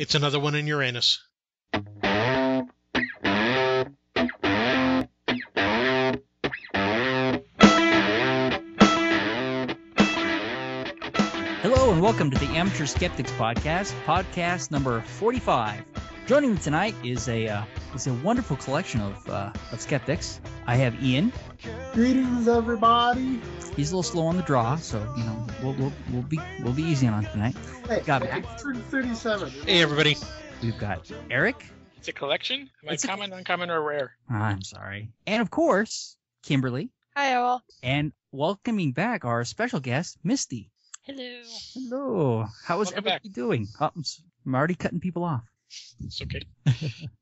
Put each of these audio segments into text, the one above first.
It's another one in Uranus. Hello and welcome to the Amateur Skeptics podcast number 45. Joining me tonight is a wonderful collection of skeptics. I have Ian. Greetings, everybody. He's a little slow on the draw, so we'll be easy on him tonight. Hey, got hey, 37. Hey, everybody. We've got Eric. It's a collection? Am I It's common, uncommon, or rare? I'm sorry. And of course, Kimberly. Hi, all. And welcoming back our special guest, Misty. Hello. Hello. How is Welcome everybody doing? Oh, I'm already cutting people off. It's okay.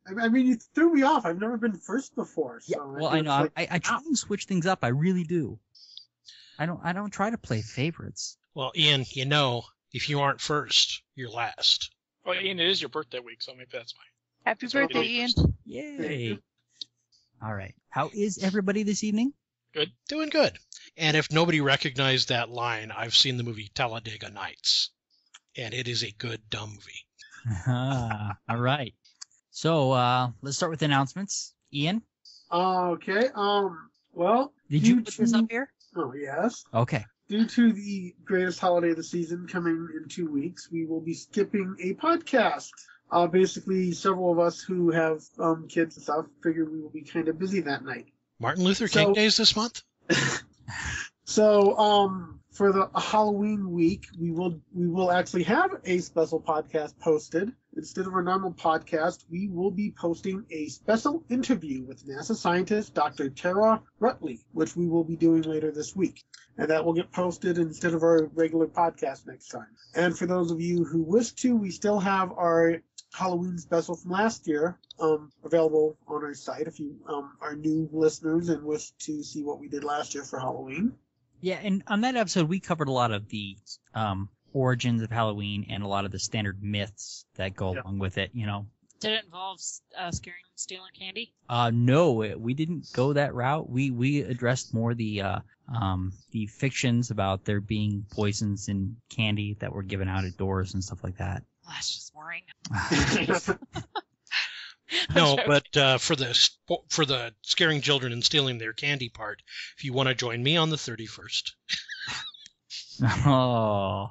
I mean, you threw me off. I've never been first before. So Yeah, well, I know. I try and switch things up. I really do. I don't try to play favorites. Well, Ian, you know, if you aren't first, you're last. Well, Ian, it is your birthday week, so maybe that's why. Happy So birthday, you Ian. first. Yay. All right. How is everybody this evening? Good. Doing good. And if nobody recognized that line, I've seen the movie Talladega Nights. And it is a good, dumb movie. All right. So let's start with announcements. Ian, Okay. Well. did you put this up here? Oh, yes. Okay. Due to the greatest holiday of the season coming in 2 weeks, we will be skipping a podcast. Basically, several of us who have kids and stuff figured we will be kind of busy that night. Martin Luther King Days this month? So, for the Halloween week, we will actually have a special podcast posted. Instead of our normal podcast, we will be posting a special interview with NASA scientist Dr. Tara Rutley, which we will be doing later this week. And that will get posted instead of our regular podcast next time. And for those of you who wish to, we still have our Halloween special from last year available on our site if you are new listeners and wish to see what we did last year for Halloween. Yeah, and on that episode, we covered a lot of the origins of Halloween and a lot of the standard myths that go along with it, you know. Did it involve scaring and stealing candy? No, we didn't go that route. We addressed more the fictions about there being poisons in candy that were given out at doors and stuff like that. Well, that's just boring. No, but for the scaring children and stealing their candy part, if you want to join me on the 31st. Oh.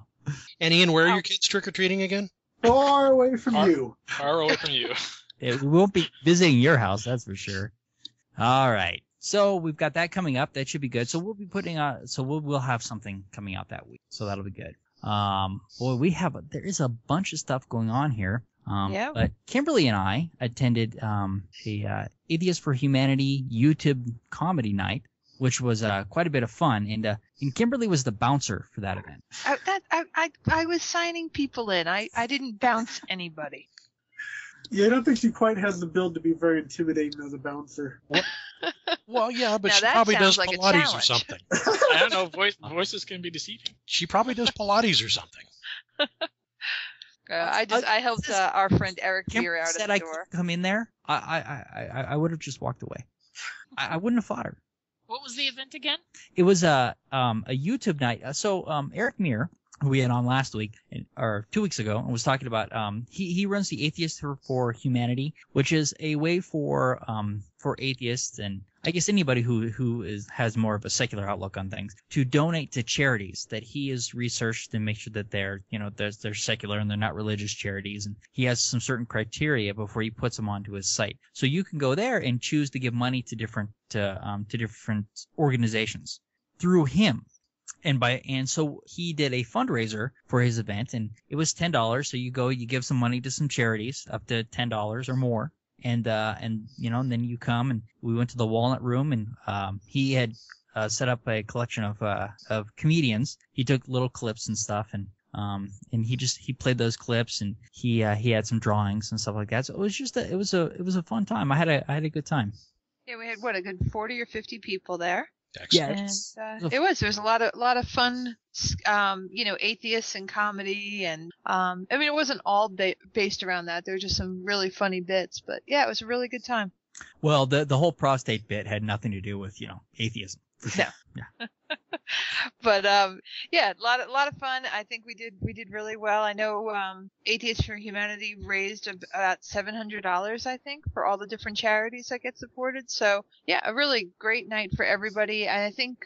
And Ian, where are your kids trick-or-treating again? Far away from you. Far away from you. We won't be visiting your house, that's for sure. All right. So we've got that coming up. That should be good. So we'll be we'll have something coming out that week. So that'll be good. There is a bunch of stuff going on here. Yeah. But Kimberly and I attended a Atheist for Humanity YouTube comedy night, which was quite a bit of fun. And Kimberly was the bouncer for that event. I was signing people in. I didn't bounce anybody. Yeah, I don't think she quite has the build to be very intimidating as a bouncer. Well, yeah, but Now she that probably does sounds like a Pilates or challenge. something. I don't know. Voices can be deceiving. She probably does Pilates or something. I helped our friend Eric Beer Kimberly out said at the I door. could come in there. I would have just walked away. I wouldn't have fought her. What was the event again? It was a YouTube night. So Eric Meir, who we had on last week or 2 weeks ago, and was talking about he runs the Atheists for Humanity, which is a way for atheists and I guess anybody who has more of a secular outlook on things to donate to charities that he has researched and make sure that they're secular and they're not religious charities, and he has some certain criteria before he puts them onto his site. So you can go there and choose to give money to different organizations through him. And so he did a fundraiser for his event, and it was $10. So you give some money to some charities up to $10 or more. And then you come, and we went to the Walnut Room, and he had set up a collection of comedians. He took little clips and stuff, and he played those clips, and he had some drawings and stuff like that. So it was a fun time. I had a good time. Yeah, we had a good 40 or 50 people there. Excellent. And there was a lot of fun, atheists and comedy, and it wasn't all based around that. There were just some really funny bits, but yeah, it was a really good time. Well, the whole prostate bit had nothing to do with atheism. No. Yeah. But yeah, a lot of fun. I think we did really well. I know Atheists for Humanity raised about $700, I think, for all the different charities that get supported. So yeah, a really great night for everybody. And I think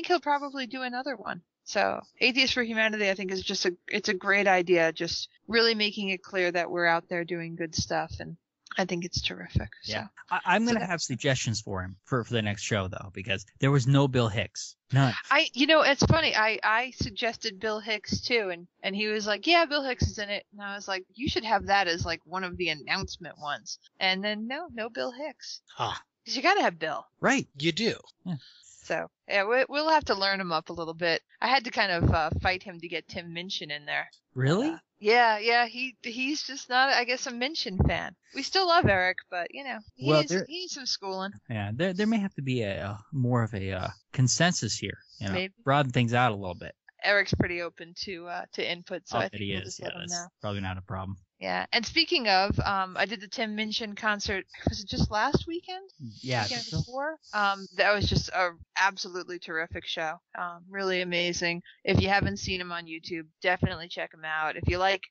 he'll probably do another one. So Atheists for Humanity, I think, is just it's a great idea. Just really making it clear that we're out there doing good stuff, and I think it's terrific. Yeah. So. I'm going to have suggestions for him for the next show, though, because there was no Bill Hicks. None. It's funny. I suggested Bill Hicks too, and he was like, yeah, Bill Hicks is in it. And I was like, you should have that as like one of the announcement ones. And then no Bill Hicks. Huh. Because you got to have Bill. Right. You do. Yeah. So yeah, we'll have to learn him up a little bit. I had to kind of fight him to get Tim Minchin in there. Really? Yeah. He's just not, I guess, a Minchin fan. We still love Eric, but he needs some schooling. Yeah, there may have to be a more of a consensus here. Maybe. Broaden things out a little bit. Eric's pretty open to input, so I think he we'll is. just Yeah, let him that's know. probably not a problem. Yeah, and speaking of, I did the Tim Minchin concert. Was it just last weekend? Yeah. Weekend So. before. That was just a absolutely terrific show. Really amazing. If you haven't seen him on YouTube, definitely check him out. If you like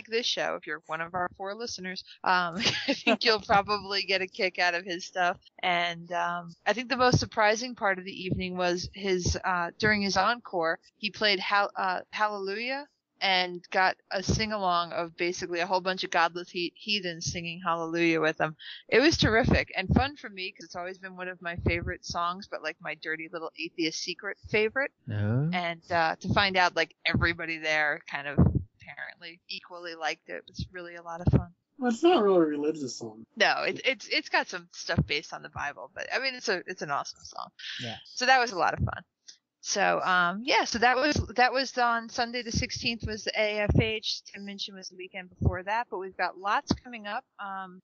this show, if you're one of our 4 listeners, I think you'll probably get a kick out of his stuff. And I think the most surprising part of the evening was his during his encore, he played Hallelujah. And got a sing-along of basically a whole bunch of godless heathens singing Hallelujah with him. It was terrific and fun for me because it's always been one of my favorite songs, but like my dirty little atheist secret favorite. No. And to find out like everybody there kind of apparently equally liked it was really a lot of fun. Well, it's not really a religious song. No, it's got some stuff based on the Bible, but I mean it's an awesome song. Yeah. So that was a lot of fun. So so that was on Sunday the 16th was the AFH. Tim Minchin was the weekend before that, but we've got lots coming up.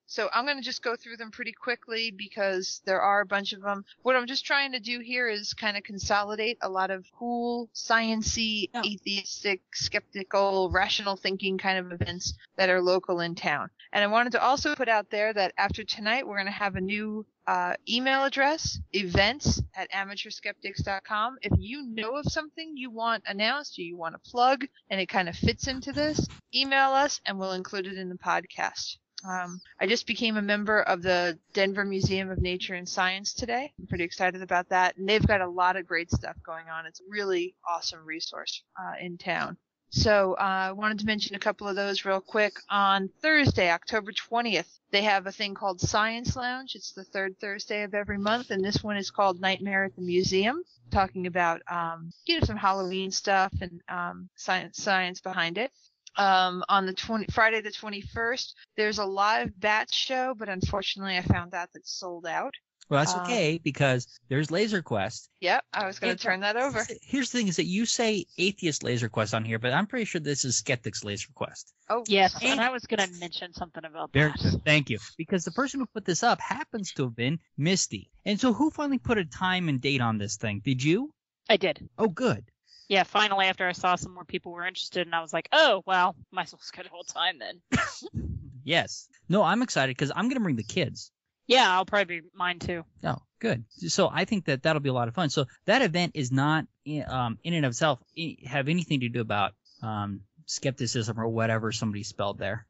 So I'm going to just go through them pretty quickly because there are a bunch of them. What I'm just trying to do here is kind of consolidate a lot of cool, science-y, atheistic, skeptical, rational thinking kind of events that are local in town. And I wanted to also put out there that after tonight we're going to have a new email address, events@amateurskeptics.com. If you know of something you want announced or you want to plug and it kind of fits into this, email us and we'll include it in the podcast. I just became a member of the Denver Museum of Nature and Science today. I'm pretty excited about that. And they've got a lot of great stuff going on. It's a really awesome resource in town. So I wanted to mention a couple of those real quick. On Thursday, October 20th, they have a thing called Science Lounge. It's the third Thursday of every month, and this one is called Nightmare at the Museum, talking about some Halloween stuff and science behind it. On the Friday the 21st, there's a live bat show, but unfortunately I found out that's sold out. Well, that's okay because there's Laser Quest. Yep, I was going to turn that over. Here's the thing: is that you say Atheist Laser Quest on here, but I'm pretty sure this is Skeptics Laser Quest. Oh, yes, and I was going to mention something about Very that. good, thank you. Because the person who put this up happens to have been Misty. And so, who finally put a time and date on this thing? Did you? I did. Oh, good. Yeah, finally, after I saw some more people were interested, and I was like, oh, well, might as well schedule a time then. Yes. No, I'm excited because I'm going to bring the kids. Yeah, I'll probably be mine too. Oh, good. So I think that'll be a lot of fun. So that event is not in and of itself have anything to do about skepticism or whatever somebody spelled there.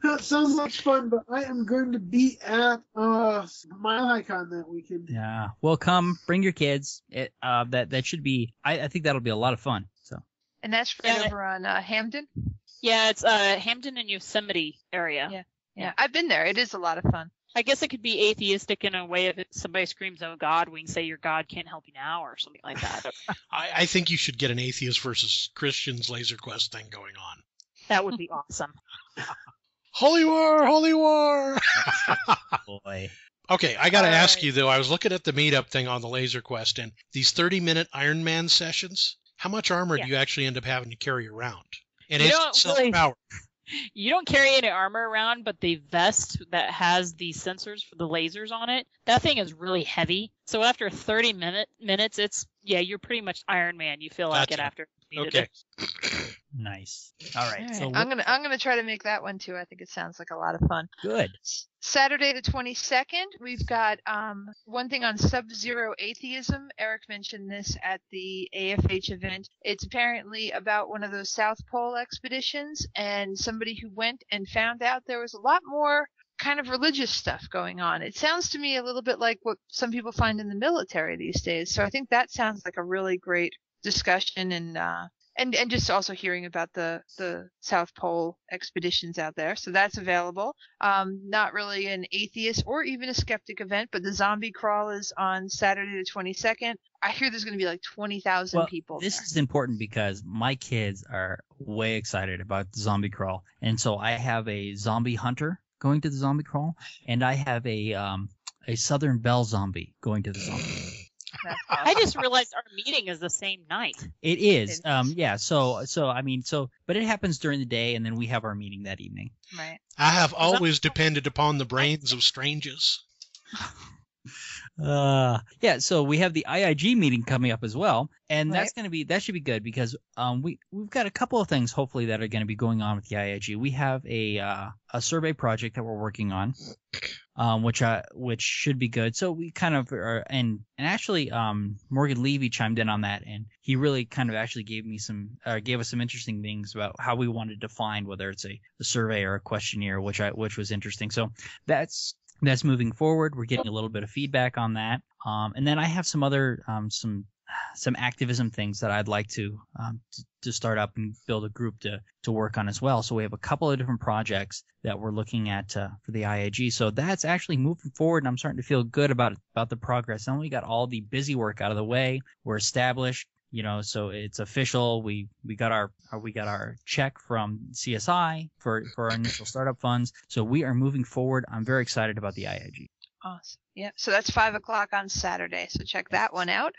That sounds like fun, but I am going to be at Mile High Con that weekend. Yeah. Well, come, bring your kids. That should be. I think that'll be a lot of fun. So. And that's right over on Hamden? Yeah, it's Hamden and Yosemite area. Yeah, I've been there. It is a lot of fun. I guess it could be atheistic in a way if somebody screams, oh, God, we can say your God can't help you now or something like that. I think you should get an atheist versus Christians Laser Quest thing going on. That would be awesome. Holy war! Holy war! Boy. Okay, I got to ask you, though. I was looking at the meetup thing on the Laser Quest, and these 30-minute Iron Man sessions, how much armor do you actually end up having to carry around? And You it's don't self-powered. You don't carry any armor around, but the vest that has the sensors for the lasers on it, that thing is really heavy. So after 30 minutes, you're pretty much Iron Man. You feel like Gotcha. it after. Okay. Nice. All right. All So right. I'm gonna try to make that one too. I think it sounds like a lot of fun. good. Saturday the 22nd, we've got one thing on sub-zero atheism. Eric mentioned this at the AFH event. It's apparently about one of those South Pole expeditions, and somebody who went and found out there was a lot more kind of religious stuff going on. It sounds to me a little bit like what some people find in the military these days. So I think that sounds like a really great discussion, and just also hearing about the South Pole expeditions out there. So that's available. Not really an atheist or even a skeptic event, but the zombie crawl is on Saturday the 22nd. I hear there's going to be like 20,000 people This there. is important because my kids are way excited about the zombie crawl. And so I have a zombie hunter going to the zombie crawl, and I have a Southern Belle zombie going to the zombie. That's I awesome. just realized our meeting is the same night. It is. It is. Yeah. So I mean, but it happens during the day, and then we have our meeting that evening. Right. I have always depended upon the brains of strangers. Yeah. So we have the IIG meeting coming up as well, and Right. that should be good because we've got a couple of things hopefully that are going to be going on with the IIG. We have a survey project that we're working on, which should be good. So we kind of are, and actually Morgan Levy chimed in on that, and he really kind of actually gave us some interesting things about how we wanted to define whether it's a survey or a questionnaire, which was interesting. So that's moving forward. We're getting a little bit of feedback on that. And then I have some other some activism things that I'd like to start up and build a group to work on as well. So we have a couple of different projects that we're looking at for the IAG. So that's actually moving forward, and I'm starting to feel good about the progress. Now we got all the busy work out of the way. We're established. So it's official. We got our check from CSI for our initial startup funds. So we are moving forward. I'm very excited about the IIG. Awesome. Yeah. So that's 5:00 on Saturday. So check that one out.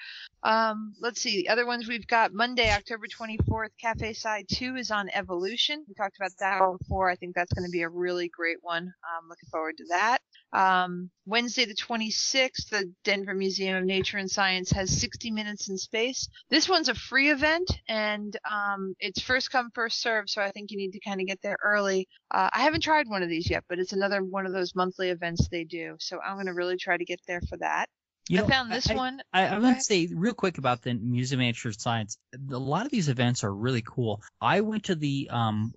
Let's see. The other ones we've got Monday, October 24th, Cafe Side 2 is on evolution. We talked about that one before. I think that's going to be a really great one. I'm looking forward to that. Wednesday, the 26th, the Denver Museum of Nature and Science has 60 Minutes in Space. This one's a free event, and it's first come, first serve, so I think you need to kind of get there early. I haven't tried one of these yet, but it's another one of those monthly events they do, so I'm going to really try to get there for that. I found this one. I'm going to say real quick about the Museum of Nature and Science. A lot of these events are really cool. I went to the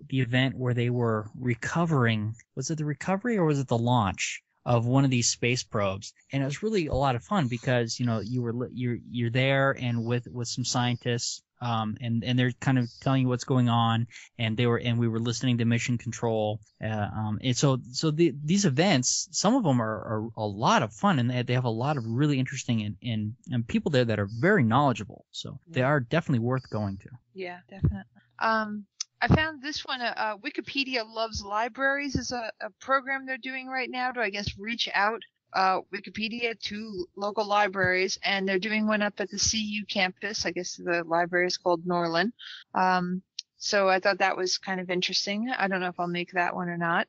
event where they were recovering. Was it the recovery or was it the launch of one of these space probes? And it was really a lot of fun because you're there and with some scientists. And they're kind of telling you what's going on, and we were listening to mission control, and so these events, some of them are a lot of fun, and they have a lot of really interesting and people there that are very knowledgeable, so they are definitely worth going to. Yeah, definitely. I found this one. Wikipedia Loves Libraries is a program they're doing right now to, I guess, reach out Wikipedia to local libraries, and they're doing one up at the CU campus. I guess the library is called Norlin. So I thought that was kind of interesting. I don't know if I'll make that one or not.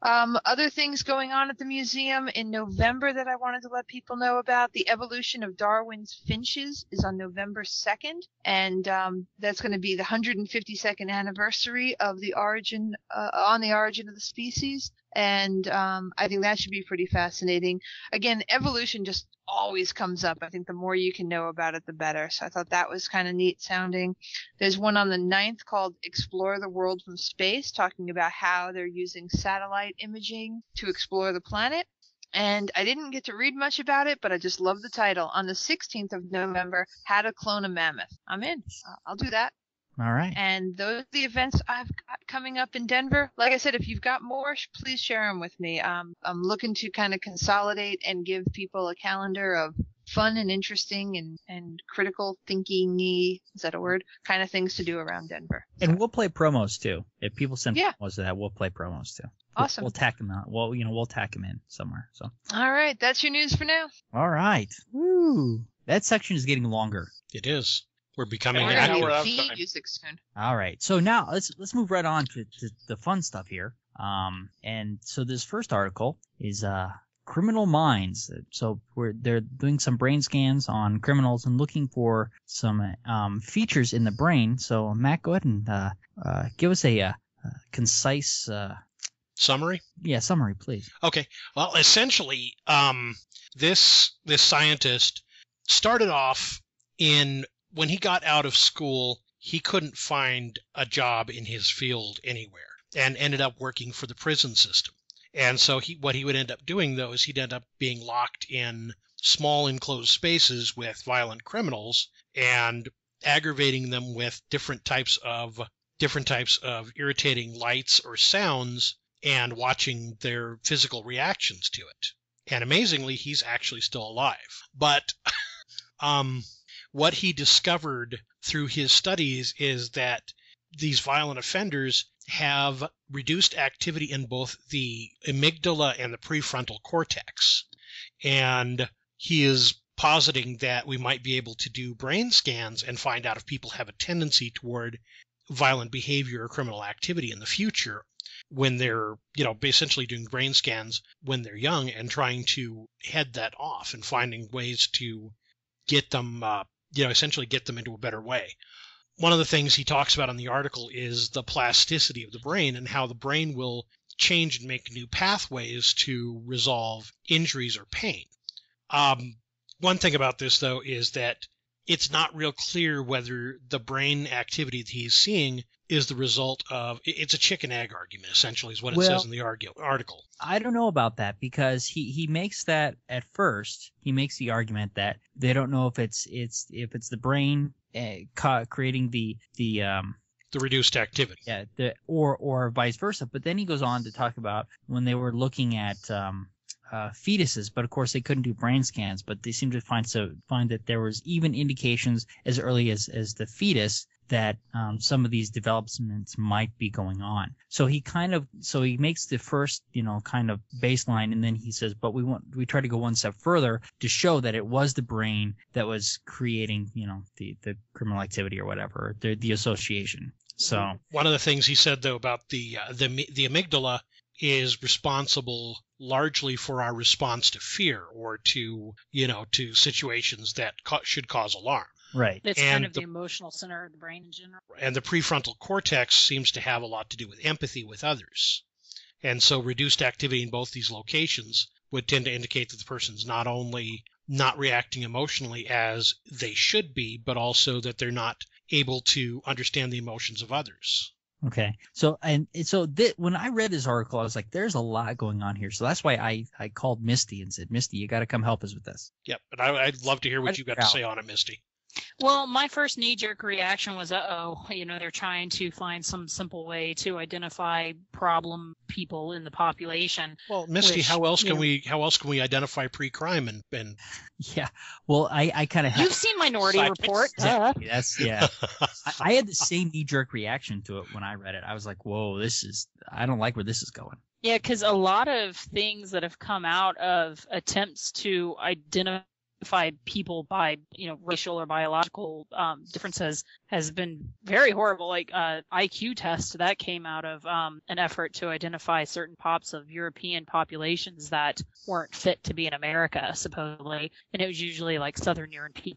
Other things going on at the museum in November that I wanted to let people know about. The evolution of Darwin's finches is on November 2nd, and that's going to be the 152nd anniversary of the origin of the species. And I think that should be pretty fascinating. Again, evolution just always comes up. I think the more you can know about it, the better. So I thought that was kind of neat sounding. There's one on the 9th called Explore the World from Space, talking about how they're using satellite imaging to explore the planet. And I didn't get to read much about it, but I just love the title. On the 16th of November, How to Clone a Mammoth. I'm in. I'll do that. All right. And those are the events I've got coming up in Denver. Like I said, if you've got more, please share them with me. I'm looking to kind of consolidate and give people a calendar of fun and interesting and critical thinking-y, is that a word, kind of things to do around Denver. And we'll play promos too. If people send Yeah. promos to that, we'll play promos too. Awesome. We'll tack them out. Well, we'll tack them in somewhere. So. All right, that's your news for now. All right. Woo. That section is getting longer. It is. We're becoming We're Yeah, going we're to out of need time. theme music soon. All right. So now let's move right on to the fun stuff here. And so this first article is criminal minds. So they're doing some brain scans on criminals and looking for some features in the brain. So Matt, go ahead and give us a concise summary. Yeah, summary, please. Okay. Well, essentially, this scientist started off when he got out of school, he couldn't find a job in his field anywhere, and ended up working for the prison system. And so what he would end up doing, though, is he'd end up being locked in small enclosed spaces with violent criminals and aggravating them with different types of irritating lights or sounds and watching their physical reactions to it. And amazingly, he's actually still alive. But what he discovered through his studies is that these violent offenders have reduced activity in both the amygdala and the prefrontal cortex. And he is positing that we might be able to do brain scans and find out if people have a tendency toward violent behavior or criminal activity in the future when they're, essentially doing brain scans when they're young and trying to head that off and finding ways to get them, essentially get them into a better way. One of the things he talks about in the article is the plasticity of the brain and how the brain will change and make new pathways to resolve injuries or pain. One thing about this, though, is that it's not real clear whether the brain activity that he's seeing is the result of – it's a chicken egg argument, essentially, is what it says in the article. I don't know about that because he makes that at first. He makes the argument that they don't know if it's the brain creating the reduced activity. Yeah, or vice versa. But then he goes on to talk about when they were looking at fetuses, but of course they couldn't do brain scans. But they seem to find that there was even indications as early as the fetus that some of these developments might be going on. So he makes the first kind of baseline, and then he says, but we try to go one step further to show that it was the brain that was creating the criminal activity or whatever, the association. So one of the things he said though about the amygdala is responsible largely for our response to fear or to situations that should cause alarm. Right. It's kind of the emotional center of the brain in general. And the prefrontal cortex seems to have a lot to do with empathy with others. And so reduced activity in both these locations would tend to indicate that the person's not only not reacting emotionally as they should be, but also that they're not able to understand the emotions of others. Okay. So when I read this article, I was like, there's a lot going on here. So that's why I called Misty and said, Misty, you got to come help us with this. Yep. But I'd love to hear what you got to say on it, Misty. Well, my first knee-jerk reaction was, they're trying to find some simple way to identify problem people in the population. Well, Misty, how else can we identify pre-crime and Yeah. Well, I kind of You've seen Minority Report. Exactly. Yeah. I had the same knee-jerk reaction to it when I read it. I was like, whoa, I don't like where this is going. Yeah, because a lot of things that have come out of attempts to identify people by racial or biological differences has been very horrible. Like IQ test that came out of an effort to identify certain pops of European populations that weren't fit to be in America, supposedly, and it was usually like Southern European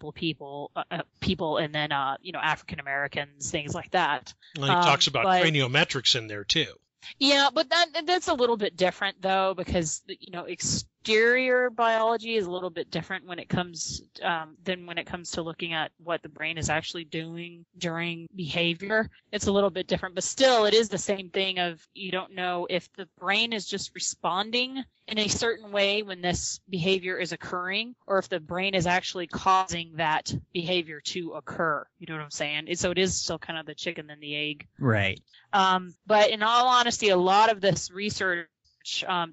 people, and then African Americans, things like that. Well, he talks about craniometrics in there too. Yeah, but that's a little bit different though, because exterior biology is a little bit different when it comes to looking at what the brain is actually doing during behavior. It's a little bit different, but still it is the same thing of you don't know if the brain is just responding in a certain way when this behavior is occurring, or if the brain is actually causing that behavior to occur. You know what I'm saying? So it is still kind of the chicken and the egg. Right. But in all honesty, a lot of this research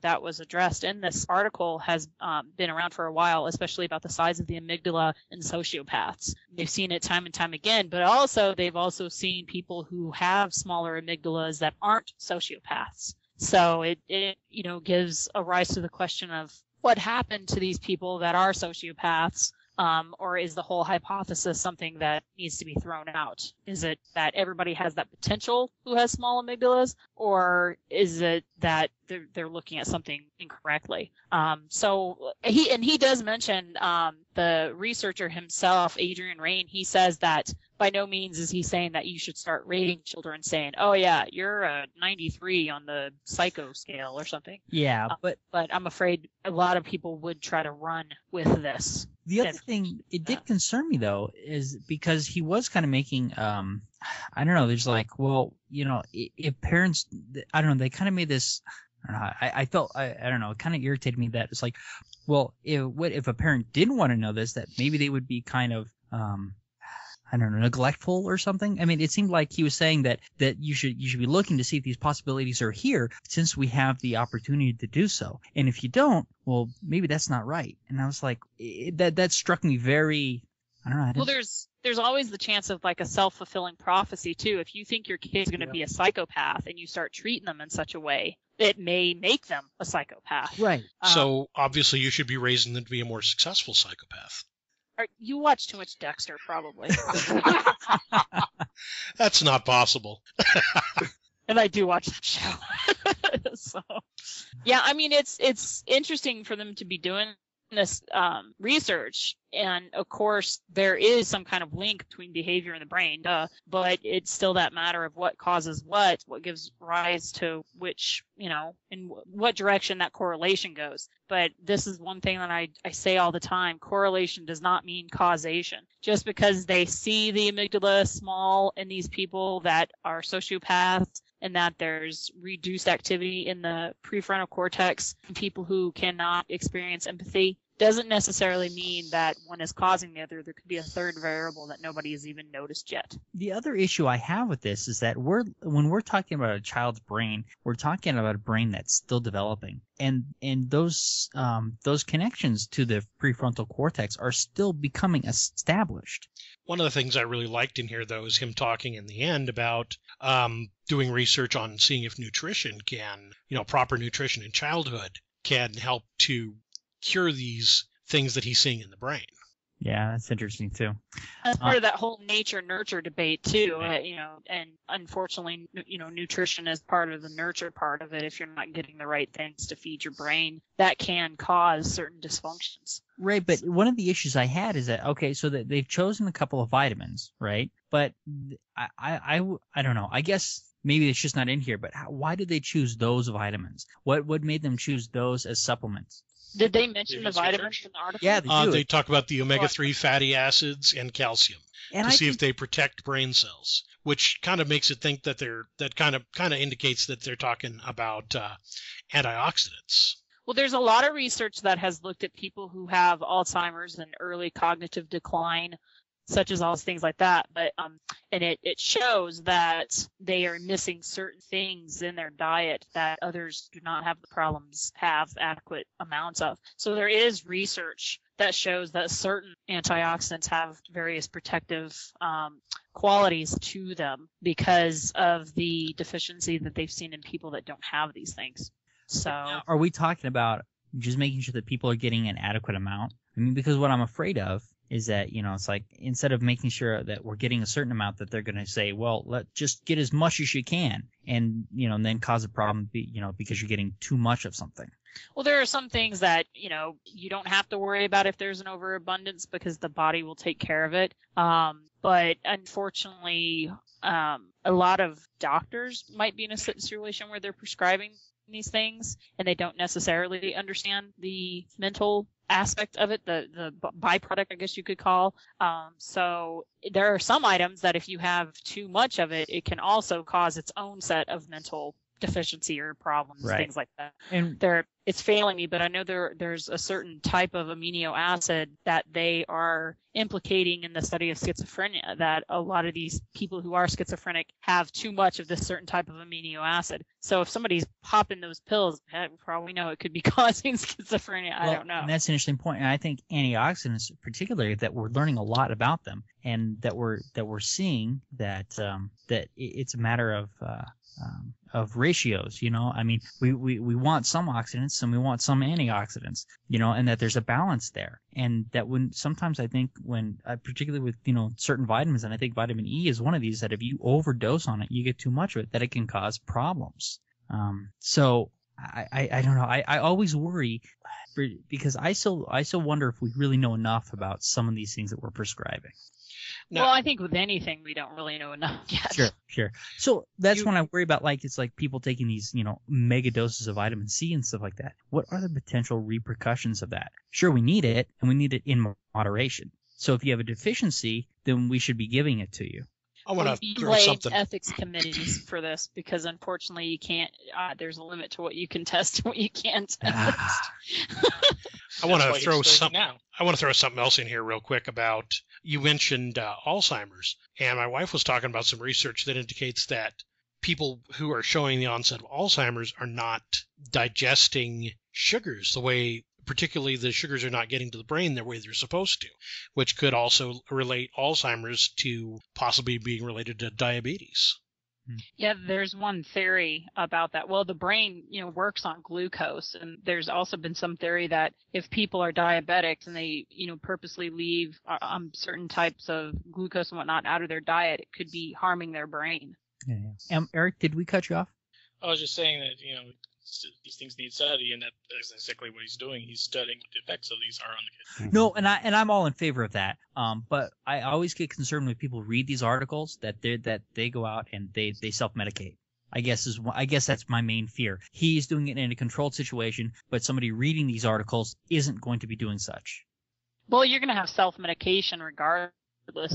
that was addressed in this article has been around for a while, especially about the size of the amygdala in sociopaths. They've seen it time and time again, but also they've also seen people who have smaller amygdalas that aren't sociopaths. So it gives a rise to the question of what happened to these people that are sociopaths Or is the whole hypothesis something that needs to be thrown out? Is it that everybody has that potential who has small amygdalas, or is it that they're looking at something incorrectly? So he does mention the researcher himself, Adrian Rain. He says that by no means is he saying that you should start rating children saying, oh yeah, you're a 93 on the psycho scale or something. Yeah, but I'm afraid a lot of people would try to run with this. the other thing, it did concern me though, is because he was kind of making, I don't know, there's like, well, you know, if parents, I don't know, they kind of made this, I don't know, I felt, I don't know, it kind of irritated me that it's like, well, if a parent didn't want to know this, that maybe they would be kind of, I don't know, neglectful or something. I mean, it seemed like he was saying that you should be looking to see if these possibilities are here since we have the opportunity to do so. And if you don't, well, maybe that's not right. And I was like, that struck me very, I don't know. Well, there's always the chance of like a self-fulfilling prophecy too. If you think your kid's going to be a psychopath and you start treating them in such a way, it may make them a psychopath. Right. So obviously you should be raising them to be a more successful psychopath. You watch too much Dexter, probably. That's not possible. And I do watch that show. So, yeah, I mean, it's interesting for them to be doing this research, and of course there is some kind of link between behavior and the brain, but it's still that matter of what causes what gives rise to which, you know, in what direction that correlation goes. But this is one thing that I say all the time: correlation does not mean causation. Just because they see the amygdala small in these people that are sociopaths, and that there's reduced activity in the prefrontal cortex in people who cannot experience empathy, doesn't necessarily mean that one is causing the other. There could be a third variable that nobody has even noticed yet. The other issue I have with this is that when we're talking about a child's brain, we're talking about a brain that's still developing, and those connections to the prefrontal cortex are still becoming established. One of the things I really liked in here, though, is him talking in the end about doing research on seeing if nutrition can, you know, proper nutrition in childhood can help to cure these things that he's seeing in the brain. Yeah, that's interesting too. That's part of that whole nature-nurture debate too, you know, and unfortunately, you know, nutrition is part of the nurture part of it. If you're not getting the right things to feed your brain, that can cause certain dysfunctions. Right, but one of the issues I had is that, okay, so that they've chosen a couple of vitamins, right? But I don't know. I guess maybe it's just not in here, but why did they choose those vitamins? What made them choose those as supplements? Did they mention the vitamins in the article? Yeah, they do. They talk about the omega-3 fatty acids and calcium to see if they protect brain cells, which kind of makes it think that that kind of indicates that they're talking about antioxidants. Well, there's a lot of research that has looked at people who have Alzheimer's and early cognitive decline, such as all things like that. But and it shows that they are missing certain things in their diet that others do not have the problems have adequate amounts of. So there is research that shows that certain antioxidants have various protective qualities to them because of the deficiency that they've seen in people that don't have these things. So are we talking about just making sure that people are getting an adequate amount? I mean, because what I'm afraid of is that, you know, it's like instead of making sure that we're getting a certain amount, that they're going to say, well, just get as much as you can, and, you know, and then cause a problem, you know, because you're getting too much of something. Well, there are some things that, you know, you don't have to worry about if there's an overabundance because the body will take care of it. But unfortunately, a lot of doctors might be in a situation where they're prescribing these things and they don't necessarily understand the mental aspect of it, the byproduct, I guess you could call. So there are some items that if you have too much of it, it can also cause its own set of mental deficiency or problems, right. Things like that. And it's failing me, but I know there's a certain type of amino acid that they are implicating in the study of schizophrenia, that a lot of these people who are schizophrenic have too much of this certain type of amino acid. So if somebody's popping those pills, for all we know, it could be causing schizophrenia. I don't know. And that's an interesting point. And I think antioxidants, particularly, that we're learning a lot about them, and that we're seeing that it's a matter of ratios. I mean, we want some oxidants and we want some antioxidants, and that there's a balance there. And that sometimes I think particularly with, certain vitamins, and I think vitamin E is one of these, that if you overdose on it, you get too much of it, that it can cause problems. So I don't know. I always worry because I still wonder if we really know enough about some of these things that we're prescribing. No. Well, I think with anything, we don't really know enough yet. Sure. So that's when I worry about, it's like people taking these, mega doses of vitamin C and stuff like that. What are the potential repercussions of that? Sure, we need it, and we need it in moderation. So if you have a deficiency, then we should be giving it to you. I want to We throw blame something. ethics committees for this because unfortunately you can't. There's a limit to what you can test and what you can't test. I want That's to why throw he's something. now. I want to throw something else in here real quick about, you mentioned Alzheimer's, and my wife was talking about some research that indicates that people who are showing the onset of Alzheimer's are not digesting sugars the way, particularly the sugars are not getting to the brain the way they're supposed to, which could also relate Alzheimer's to possibly being related to diabetes. Yeah, there's one theory about that. Well, the brain, works on glucose, and there's also been some theory that if people are diabetics and they, purposely leave certain types of glucose and whatnot out of their diet, it could be harming their brain. Yeah. Eric, did we cut you off? I was just saying that, these things need study, and that's exactly what he's doing. He's studying what the effects of these are on the kids. No, and I'm all in favor of that. But I always get concerned when people read these articles that they go out and they self-medicate. I guess that's my main fear. He's doing it in a controlled situation, but somebody reading these articles isn't going to be doing such. Well, you're going to have self-medication regardless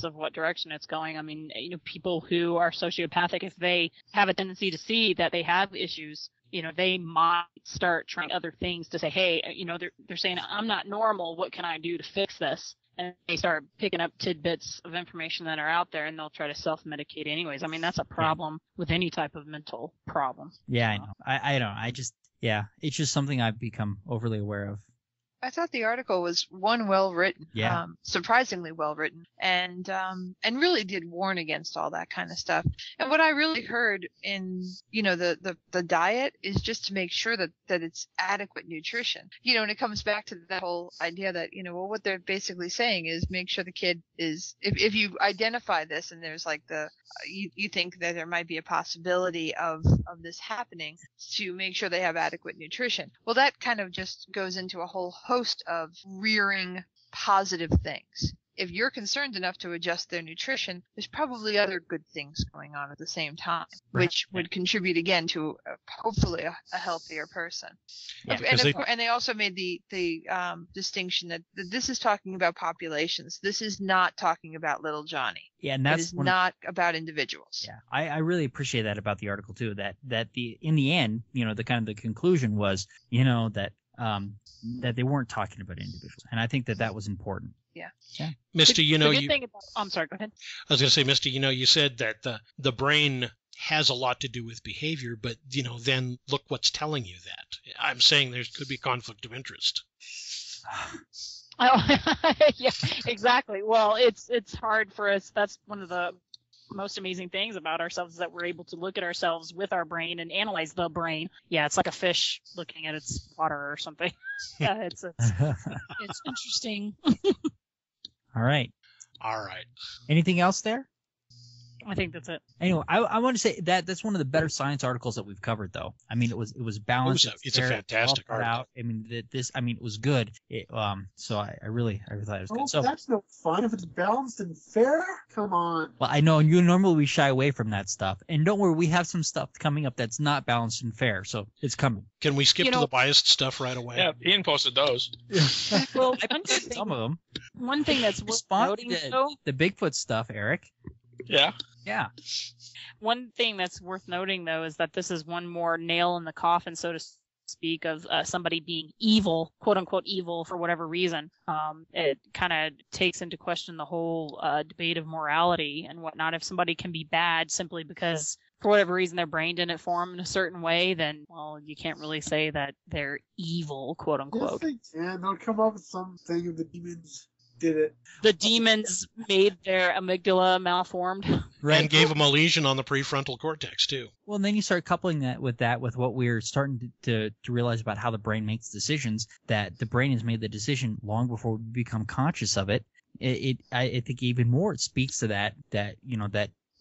of what direction it's going. I mean, people who are sociopathic, if they have a tendency to see that they have issues, they might start trying other things to say, hey, they're saying, I'm not normal. What can I do to fix this? And they start picking up tidbits of information that are out there, and they'll try to self-medicate anyways. I mean, that's a problem with any type of mental problem. Yeah, I know. I don't. It's just something I've become overly aware of. I thought the article was well written, Yeah. Surprisingly well written, and really did warn against all that kind of stuff. And what I really heard in the diet is just to make sure that it's adequate nutrition. And it comes back to that whole idea that what they're basically saying is make sure the kid is, if you identify this and there's like you think that there might be a possibility of this happening, to make sure they have adequate nutrition. Well, that kind of just goes into a whole host of rearing positive things. If you're concerned enough to adjust their nutrition, there's probably other good things going on at the same time, which would contribute again to hopefully a healthier person. Yeah, And they also made the distinction that this is talking about populations. This is not talking about little Johnny. Yeah, and that's it is not about individuals. Yeah, I really appreciate that about the article too. That in the end, the conclusion was, that they weren't talking about individuals, and I think that was important. Yeah. Misty, I'm sorry, go ahead. I was going to say, Misty, you said that the brain has a lot to do with behavior, but, then look what's telling you that. I'm saying there could be conflict of interest. Oh, yeah, exactly. Well, it's hard for us. That's one of the most amazing things about ourselves, is that we're able to look at ourselves with our brain and analyze the brain. Yeah, it's like a fish looking at its water or something. Yeah, it's interesting. All right. Anything else there? I think that's it. Anyway, I want to say that's one of the better science articles that we've covered, though. I mean, it was balanced. It's a fantastic article. Out. I mean, it was good. So I really thought it was good. So that's no fun if it's balanced and fair. Come on. Well, I know normally we shy away from that stuff, and don't worry, we have some stuff coming up that's not balanced and fair, so it's coming. Can we skip to the biased stuff right away? Yeah, Ian posted those. Well, some of them. One thing that's worth noting, though, the Bigfoot stuff, Eric. Yeah. Yeah. One thing that's worth noting, though, is that this is one more nail in the coffin, so to speak, of somebody being evil, quote unquote evil, for whatever reason. It kind of takes into question the whole debate of morality and whatnot. If somebody can be bad simply because, for whatever reason, their brain didn't form in a certain way, then, well, you can't really say that they're evil, quote unquote. Yes, they can. They'll come up with something of the demons. did it. The demons made their amygdala malformed. Right. And gave him a lesion on the prefrontal cortex, too. Well, and then you start coupling that with what we're starting to realize about how the brain makes decisions, that the brain has made the decision long before we become conscious of it. I think even more it speaks to that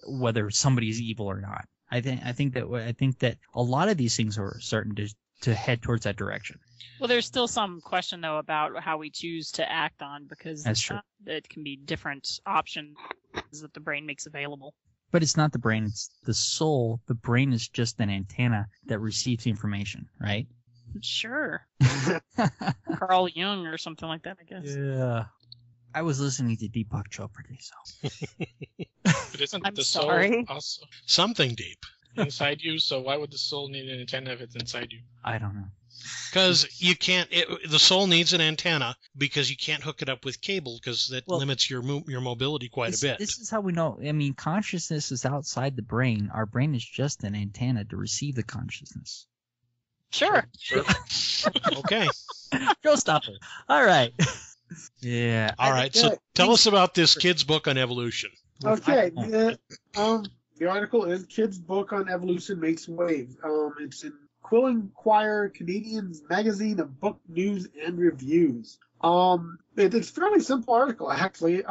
whether somebody's evil or not. I think that a lot of these things are starting to head towards that direction. Well, there's still some question though about how we choose to act on, because That's true. It can be different options that the brain makes available. But it's not the brain, it's the soul. The brain is just an antenna that receives information, right? Sure. Carl Jung or something like that, I guess. Yeah. I was listening to Deepak Chopra, so. But isn't I'm the sorry. soul also Something deep. inside you? So why would the soul need an antenna if it's inside you? I don't know. Because you can't. The soul needs an antenna because you can't hook it up with cable because that limits your mobility quite a bit. This is how we know. I mean, consciousness is outside the brain. Our brain is just an antenna to receive the consciousness. Sure. Okay. Go stop it. All right. Yeah. All right. So tell us about this kid's book on evolution. Okay. The article is Kid's Book on Evolution Makes Waves. It's in Quill and Choir, Canadian's magazine of book news and reviews. It's a fairly simple article, actually.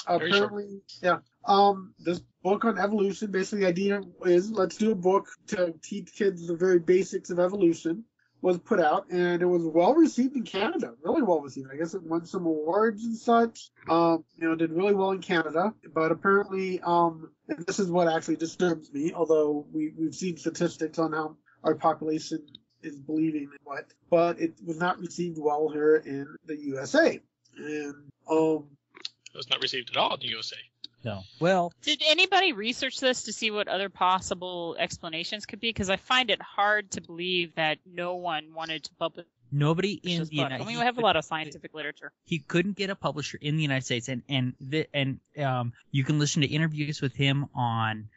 Apparently, yeah. This book on evolution, basically the idea is let's do a book to teach kids the very basics of evolution. Was put out, and it was well received in Canada, really well received. I guess it won some awards and such. Did really well in Canada, but apparently, and this is what actually disturbs me, although we've seen statistics on how our population is believing in what, but it was not received well here in the USA. And It was not received at all in the USA. No. Well, Did anybody research this to see what other possible explanations could be? Because I find it hard to believe that no one wanted to publish nobody in this the book. United I mean, we have a lot of scientific literature. He couldn't get a publisher in the United States, and you can listen to interviews with him on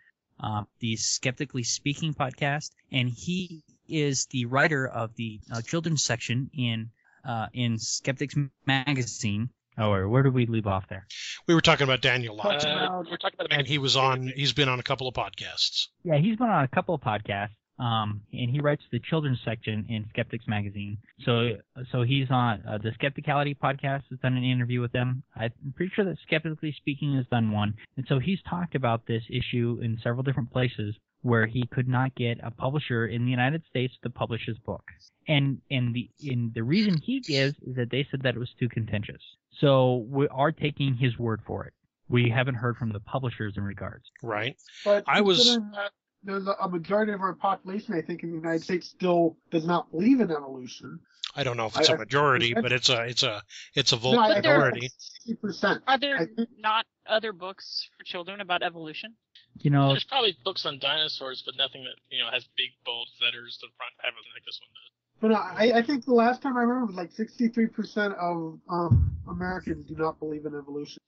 the Skeptically Speaking podcast, and he is the writer of the children's section in Skeptics magazine. Oh, where did we leave off there? We were talking about Daniel Lott, We're talking about and he's been on a couple of podcasts. Yeah, he's been on a couple of podcasts, and he writes the children's section in Skeptics magazine. So he's on the Skepticality podcast has done an interview with them. I'm pretty sure that Skeptically Speaking has done one. And so he's talked about this issue in several different places where he could not get a publisher in the United States to publish his book. And the reason he gives is that they said that it was too contentious. So we are taking his word for it. We haven't heard from the publishers in regards. Right. But I was. considering that there's a majority of our population, I think, in the United States still does not believe in evolution. I don't know if it's a majority, but it's a No, I think minority. 60%. Are there I think- not other books for children about evolution? You know, There's probably books on dinosaurs, but nothing that has big bold letters to the front, everything like this one does. But no, I think the last time I remember was like 63% of Americans do not believe in evolution.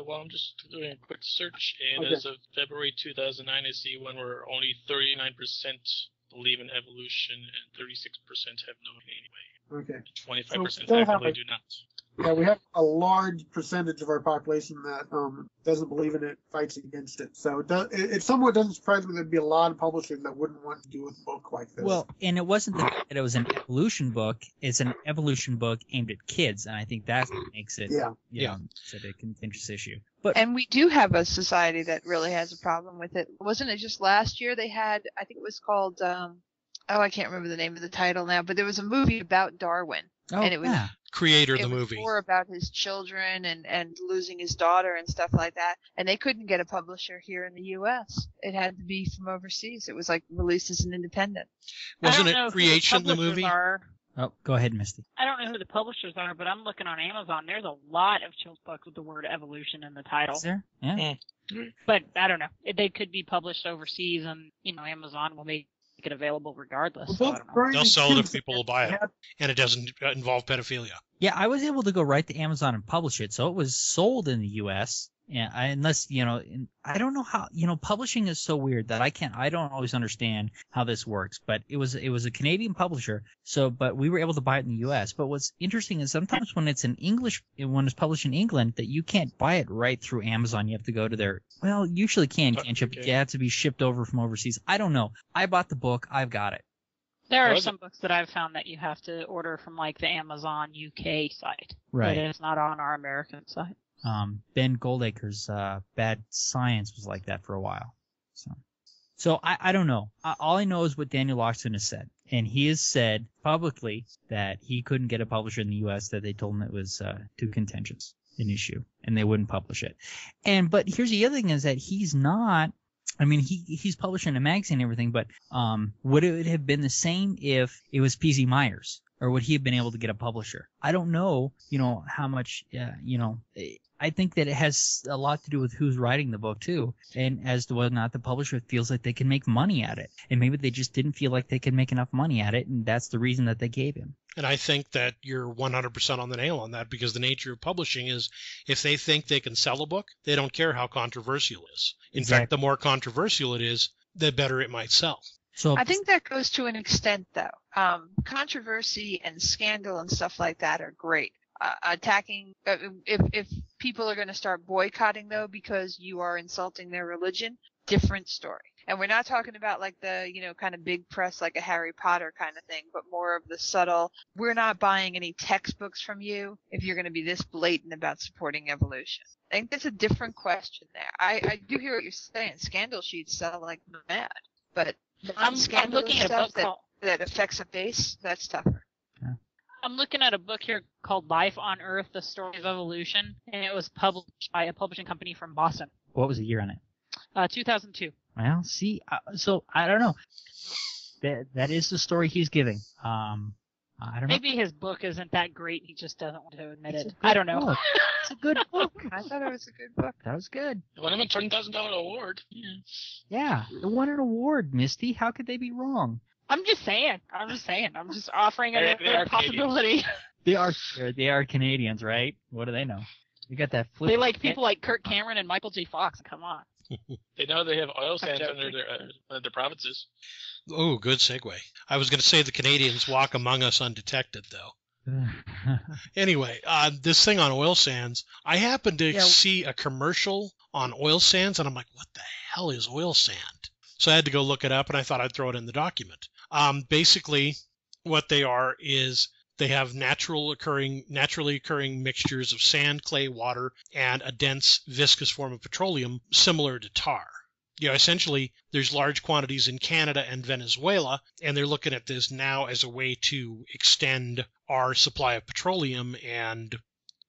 Well, I'm just doing a quick search, and Okay. as of February 2009, I see one where only 39% believe in evolution and 36% have no anyway. Okay. 25% So we still have actively do not. Yeah, we have a large percentage of our population that doesn't believe in it, fights against it. So it somewhat doesn't surprise me there'd be a lot of publishers that wouldn't want to do a book like this. well, and it wasn't the fact that it was an evolution book. It's an evolution book aimed at kids, and I think that's what makes it, it's a contentious issue. But And we do have a society that really has a problem with it. Wasn't it just last year they had, I think it was called, I can't remember the name of the title now, but there was a movie about Darwin. And it was Creator of it the was movie. more about his children and losing his daughter and stuff like that. And they couldn't get a publisher here in the U.S. It had to be from overseas. It was like released as an independent. Wasn't I don't know it who the Creation, the publishers movie? are. Oh, go ahead, Misty. I don't know who the publishers are, but I'm looking on Amazon. There's a lot of children's books with the word evolution in the title. Is there? Yeah. But I don't know. They could be published overseas, and Amazon will make it available regardless. So I don't know. They'll sell it if people will buy it, and it doesn't involve pedophilia. Yeah, I was able to go right to Amazon and publish it, so it was sold in the U.S. Yeah, unless, I don't know how, publishing is so weird that I don't always understand how this works, but it was a Canadian publisher. But we were able to buy it in the US. But what's interesting is sometimes when it's when it's published in England, that you can't buy it right through Amazon. You have to go to usually can't you? Okay. You have to be shipped over from overseas. I don't know. I bought the book. I've got it. There are Was some books that I've found that you have to order from like the Amazon UK site. Right. But it's not on our American site. Ben Goldacre's Bad Science was like that for a while. So I don't know. All I know is what Daniel Loxton has said. And he has said publicly that he couldn't get a publisher in the U.S., that they told him it was too contentious an issue, and they wouldn't publish it. But here's the other thing is that he's not – I mean, he's publishing a magazine and everything, but would it have been the same if it was P.Z. Myers? Or would he have been able to get a publisher? I don't know, how much, I think that it has a lot to do with who's writing the book, too, and as to whether or not the publisher feels like they can make money at it. And maybe they just didn't feel like they could make enough money at it, and that's the reason that they gave him. And I think that you're 100% on the nail on that, because the nature of publishing is if they think they can sell a book, they don't care how controversial it is. In fact, the more controversial it is, the better it might sell. So I think that goes to an extent, though. Controversy and scandal and stuff like that are great. Attacking, if people are going to start boycotting, though, because you are insulting their religion, different story. And we're not talking about like the, kind of big press, like a Harry Potter kind of thing, but more of the subtle, we're not buying any textbooks from you if you're going to be this blatant about supporting evolution. I think that's a different question there. I do hear what you're saying. Scandal sheets sell like mad, but I'm looking at a book stuff that affects a base, that's tougher. I'm looking at a book here called Life on Earth, The Story of Evolution, and it was published by a publishing company from Boston. what was the year on it? 2002. Well, see, so I don't know. That is the story he's giving. I don't know. Maybe his book isn't that great. He just doesn't want to admit it. I don't know. Book. It's a good book. I thought it was a good book. That was good. It won him a $20,000 award. Yeah. Yeah, it won an award, Misty. How could they be wrong? I'm just saying. I'm just offering They a are possibility. They are Canadians, right? What do they know? You got that flip. They like people like Kirk Cameron and Michael J. Fox. Come on. They know they have oil sands under their provinces. Oh, good segue. I was going to say the Canadians walk among us undetected, though. Anyway, this thing on oil sands, I happened to see a commercial on oil sands, and I'm like, what the hell is oil sand? So I had to go look it up, and I thought I'd throw it in the document. Basically, what they are is they have naturally occurring mixtures of sand, clay, water, and a dense, viscous form of petroleum similar to tar. Essentially, there's large quantities in Canada and Venezuela, and they're looking at this now as a way to extend our supply of petroleum and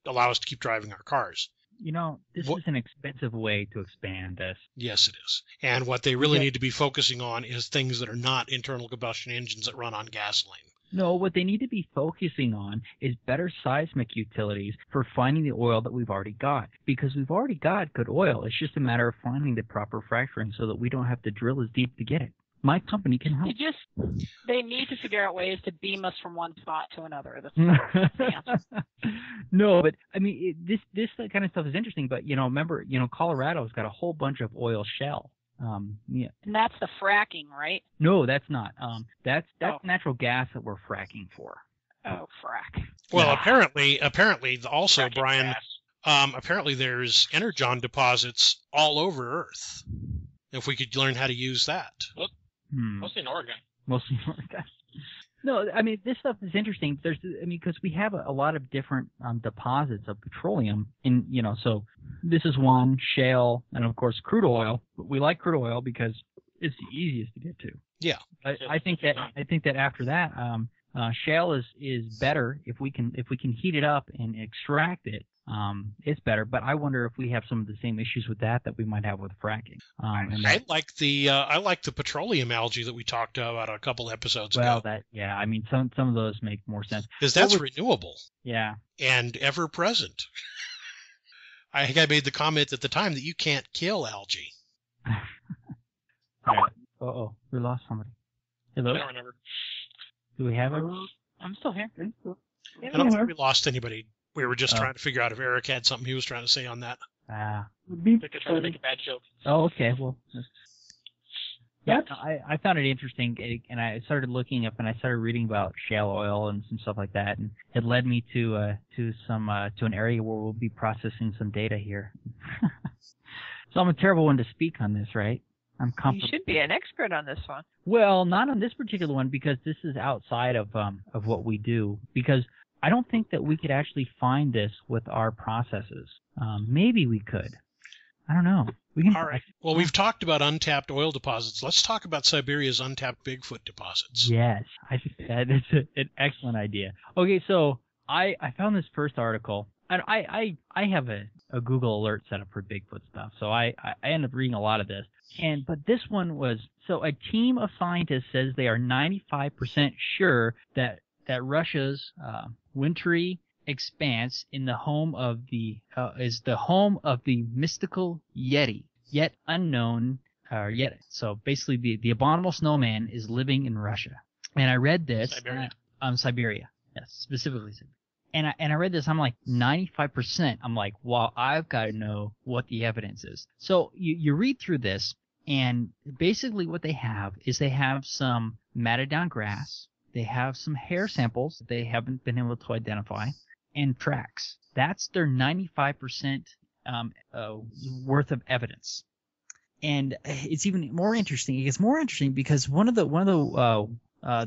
allow us to keep driving our cars. This is an expensive way to expand this. Yes, it is. And what they really need to be focusing on is things that are not internal combustion engines that run on gasoline. No, what they need to be focusing on is better seismic utilities for finding the oil that we've already got. Because we've already got good oil. It's just a matter of finding the proper fracturing so that we don't have to drill as deep to get it. My company can help. They need to figure out ways to beam us from one spot to another. That's No, but I mean, this kind of stuff is interesting. But remember, Colorado's got a whole bunch of oil shale. Yeah. And that's the fracking, right? No, that's not. That's natural gas that we're fracking for. Oh, frack. Well, apparently, also, Fracking Brian, gas. apparently there's energon deposits all over Earth. If we could learn how to use that. Mostly in Oregon. Mostly Oregon. No, I mean, this stuff is interesting. Because we have a lot of different deposits of petroleum so this is one, shale, and of course crude oil. But we like crude oil because it's the easiest to get to. Yeah. I think that after that, shale is better if we can heat it up and extract it. It's better, but I wonder if we have some of the same issues with that we might have with fracking. I like the petroleum algae that we talked about a couple episodes ago. Some of those make more sense because that's renewable. Yeah, and ever present. I think I made the comment at the time that you can't kill algae. We lost somebody. Hello. I don't remember. Do we have him? I'm still here. I don't think we lost anybody. We were just trying to figure out if Eric had something he was trying to say on that. Beep. They're trying to make a bad joke. Oh, okay. Well, yeah, That's- I found it interesting, and I started looking up and I started reading about shale oil and some stuff like that, and it led me to an area where we'll be processing some data here. So I'm a terrible one to speak on this, right? I'm You comfortable. should be an expert on this one. Well, not on this particular one because this is outside of what we do. Because I don't think that we could actually find this with our processes. Maybe we could. I don't know. We can. All right. Well, we've talked about untapped oil deposits. Let's talk about Siberia's untapped Bigfoot deposits. Yes, I think that is an excellent idea. Okay, so I found this first article, and I have a Google alert set up for Bigfoot stuff, so I end up reading a lot of this. But this one was, so a team of scientists says they are 95% sure that Russia's wintry expanse in the home of the is the home of the mystical Yeti, yet unknown. So basically, the abominable snowman is living in Russia. And I read this. Siberia. Siberia. Yes, specifically Siberia. And I read this. I'm like 95%. I'm like, wow, I've got to know what the evidence is. So you read through this, and basically what they have is they have some matted down grass. They have some hair samples that they haven't been able to identify, and tracks. That's their 95% worth of evidence. And it's even more interesting. It gets more interesting because one of the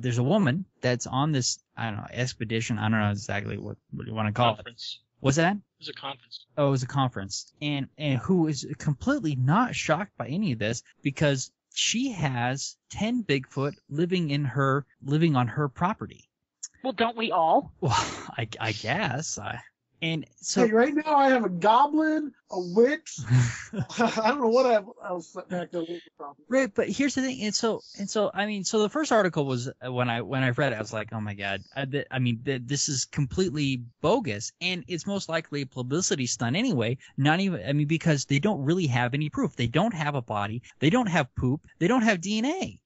there's a woman that's on this, I don't know, expedition. I don't know exactly what you want to call Conference. it. What's that? It was a conference. Oh, it was a conference. And who is completely not shocked by any of this because she has 10 Bigfoot living on her property. Well, don't we all? Well, I guess. And so Hey, right now I have a goblin, a witch. I don't know what else back there. right, but here's the thing, and so I mean, so the first article was when I read it, I was like, oh my god, this is completely bogus, and it's most likely a publicity stunt anyway. Not even, because they don't really have any proof. They don't have a body. They don't have poop. They don't have DNA.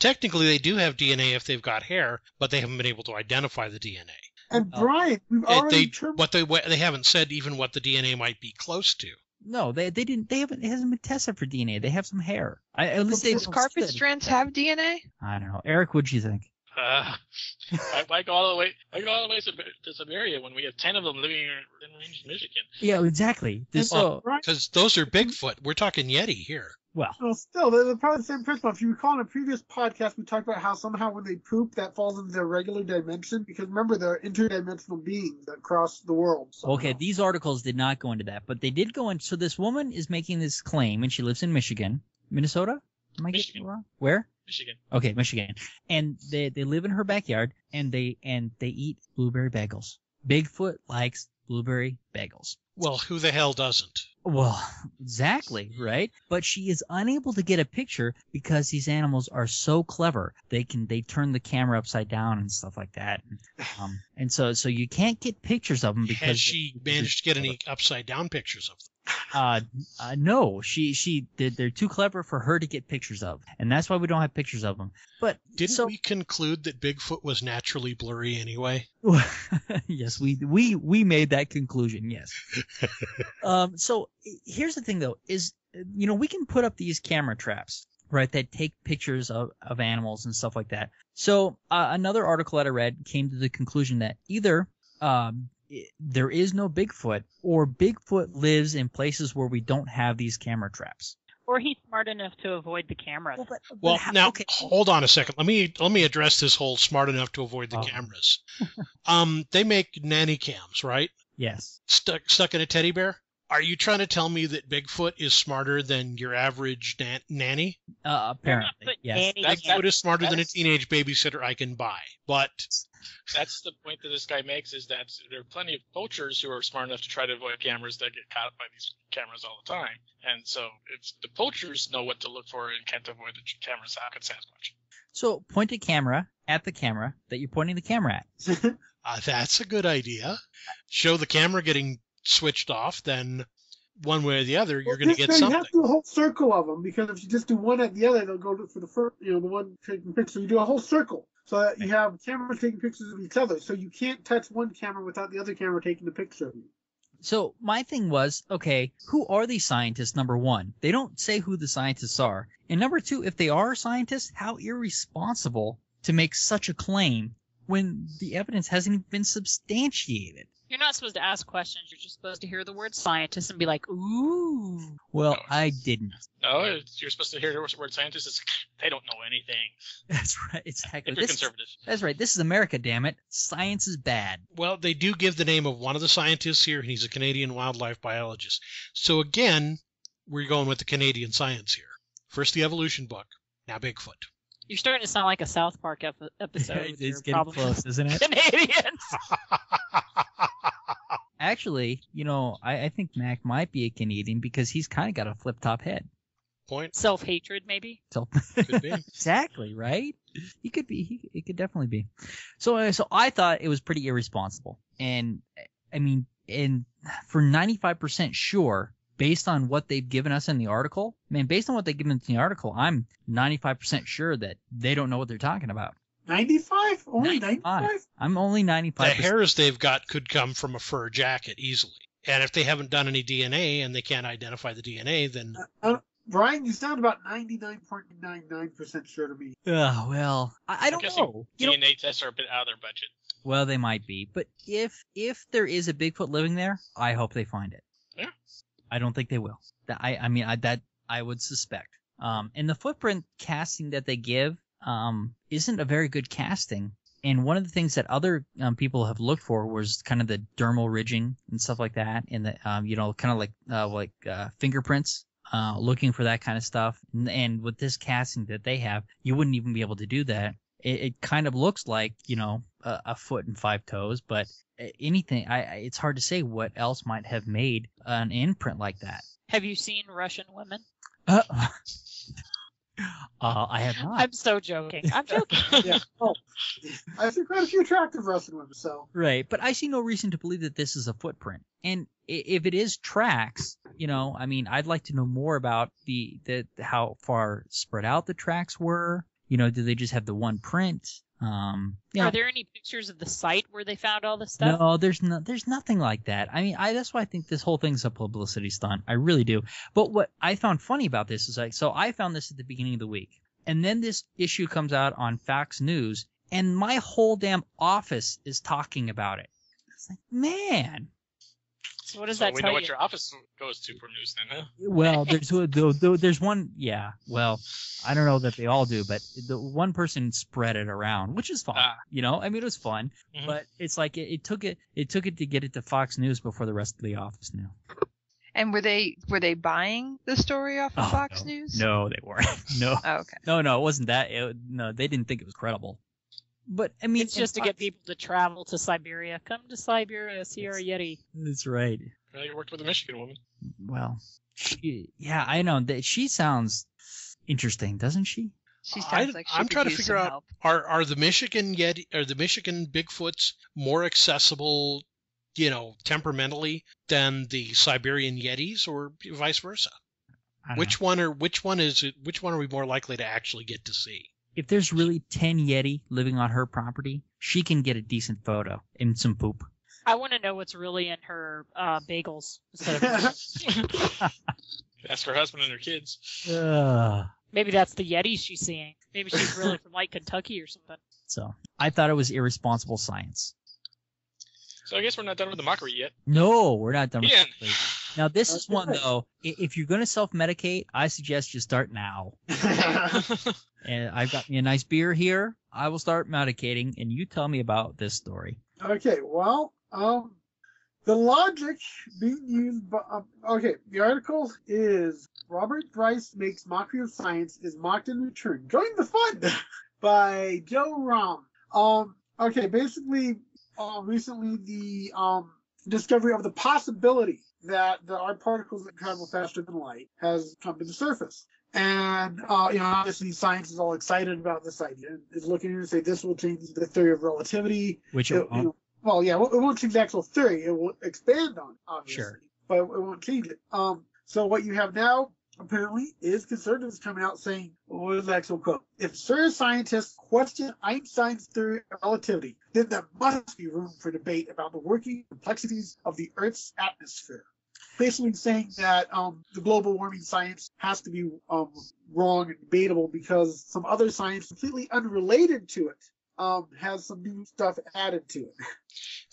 Technically, they do have DNA if they've got hair, but they haven't been able to identify the DNA. And Brian, we've already They haven't said even what the DNA might be close to. No, they didn't. They haven't. It hasn't been tested for DNA. They have some hair. At least they Does carpet strands have DNA? I don't know. Eric, what'd you think? Why go all the way? To Siberia when we have 10 of them living in Range, Michigan? Yeah, exactly. Because those are Bigfoot. We're talking Yeti here. Well, still, they're probably the same principle. If you recall in a previous podcast, we talked about how somehow when they poop, that falls into their regular dimension. Because remember, they're interdimensional beings that cross the world. Somehow. Okay, these articles did not go into that, but they did go into. So this woman is making this claim, and she lives in Minnesota. Am I getting it wrong? Where? Michigan. Okay, Michigan. And they live in her backyard, and they eat blueberry bagels. Bigfoot likes blueberry bagels. Well, who the hell doesn't? Well, exactly, right? But she is unable to get a picture because these animals are so clever. They turn the camera upside down and stuff like that. And so you can't get pictures of them because has she managed to get any upside down pictures of them? No, they're too clever for her to get pictures of, and that's why we don't have pictures of them. But didn't we conclude that Bigfoot was naturally blurry anyway? Yes, we made that conclusion. Yes. So here's the thing, though, is we can put up these camera traps, right, that take pictures of animals and stuff like that. So another article that I read came to the conclusion that either there is no Bigfoot, or Bigfoot lives in places where we don't have these camera traps. Or he's smart enough to avoid the camera. Now, hold on a second. Let me address this whole smart enough to avoid the cameras. They make nanny cams, right? Yes. Stuck in a teddy bear? Are you trying to tell me that Bigfoot is smarter than your average nanny? Apparently, yes. Bigfoot is smarter than a teenage babysitter I can buy, but... That's the point that this guy makes, is that there are plenty of poachers who are smart enough to try to avoid cameras that get caught by these cameras all the time. And so it's the poachers know what to look for and can't avoid the cameras. How could Sasquatch? So point a camera at the camera that you're pointing the camera at. That's a good idea. Show the camera getting switched off, then one way or the other, you're going to get something. You have to do a whole circle of them, because if you just do one at the other, they'll go for the first, the one taking the picture. You do a whole circle. So that you have cameras taking pictures of each other. So you can't touch one camera without the other camera taking the picture of you. So my thing was, okay, who are these scientists, number one? They don't say who the scientists are. And number two, if they are scientists, how irresponsible to make such a claim when the evidence hasn't even been substantiated. You're not supposed to ask questions. You're just supposed to hear the word scientist and be like, ooh. Well, I didn't. No, you're supposed to hear the word scientist. It's, they don't know anything. That's right. Exactly. If you're conservative. That's right. This is America, damn it. Science is bad. Well, they do give the name of one of the scientists here, and he's a Canadian wildlife biologist. So again, we're going with the Canadian science here. First the evolution book, now Bigfoot. You're starting to sound like a South Park episode. It's getting close, isn't it? Canadians. Actually, I think Mac might be a Canadian because he's kind of got a flip-top head. Point. Self-hatred, maybe? Could be. Exactly, right? He could be. He could definitely be. So I thought it was pretty irresponsible. And, I mean, for 95% sure, based on what they've given us in the article, based on what they've given us in the article, I'm 95% sure that they don't know what they're talking about. 95? Only 95? I'm only 95%. The hairs they've got could come from a fur jacket easily. And if they haven't done any DNA and they can't identify the DNA, then... Brian, you sound about 99.99% sure to me. Well, I don't know. DNA tests are a bit out of their budget. Well, they might be. But if there is a Bigfoot living there, I hope they find it. Yeah. I don't think they will. I would suspect. And the footprint casting that they give isn't a very good casting. And one of the things that other people have looked for was kind of the dermal ridging and stuff like that, and the kind of like fingerprints. Looking for that kind of stuff. And with this casting that they have, you wouldn't even be able to do that. It kind of looks like, a foot and 5 toes, but anything, it's hard to say what else might have made an imprint like that. Have you seen Russian women? I have not. I'm so joking. I'm joking. Yeah. Oh, I've seen quite a few attractive Russian women, so. Right, but I see no reason to believe that this is a footprint. And if it is tracks, I'd like to know more about how far spread out the tracks were. Do they just have the one print? Are there any pictures of the site where they found all this stuff? No, there's nothing like that. That's why I think this whole thing's a publicity stunt. I really do. But what I found funny about this is so I found this at the beginning of the week, and then this issue comes out on Fox News, and my whole damn office is talking about it. It's like, man. So what does that tell you? We know what your office goes to for news then, huh? Well, there's one. Yeah. Well, I don't know that they all do, but the one person spread it around, which is fun. It was fun, but it's like it took it to get it to Fox News before the rest of the office knew. And were they buying the story off of Fox News? No, they weren't. No. Oh, okay. No, it wasn't that. No, they didn't think it was credible. But it's just to get people to travel to Siberia. Come to Siberia, see our Yeti. That's right. Well, you worked with a Michigan woman. Well, I know that she sounds interesting, doesn't she? She sounds like she I'm could trying to use figure some out help. are the Michigan Bigfoots more accessible, temperamentally than the Siberian Yetis, or vice versa? Which one are we more likely to actually get to see? If there's really 10 Yeti living on her property, she can get a decent photo and some poop. I want to know what's really in her bagels instead of. Ask her husband and her kids. Maybe that's the Yetis she's seeing. Maybe she's really from like Kentucky or something. So I thought it was irresponsible science. So I guess we're not done with the mockery yet. No, we're not done with Ian. it. Now, this is one, though. If you're going to self-medicate, I suggest you start now. And I've got me a nice beer here. I will start medicating, and you tell me about this story. Okay, well, the logic being used by... the article is Robert Bryce makes mockery of science is mocked in return. Join the fun! By Joe Rahm. Basically... recently, the discovery of the possibility that there are particles that travel faster than light has come to the surface. And, obviously science is all excited about this idea. It's looking at it and say this will change the theory of relativity. Which it won't change the actual theory. It will expand on it, obviously. Sure. But it won't change it. So what you have now apparently, is conservatives coming out saying, what is the actual quote? If serious scientists question Einstein's theory of relativity, then there must be room for debate about the working complexities of the Earth's atmosphere. Basically saying that the global warming science has to be wrong and debatable because some other science completely unrelated to it has some new stuff added to it.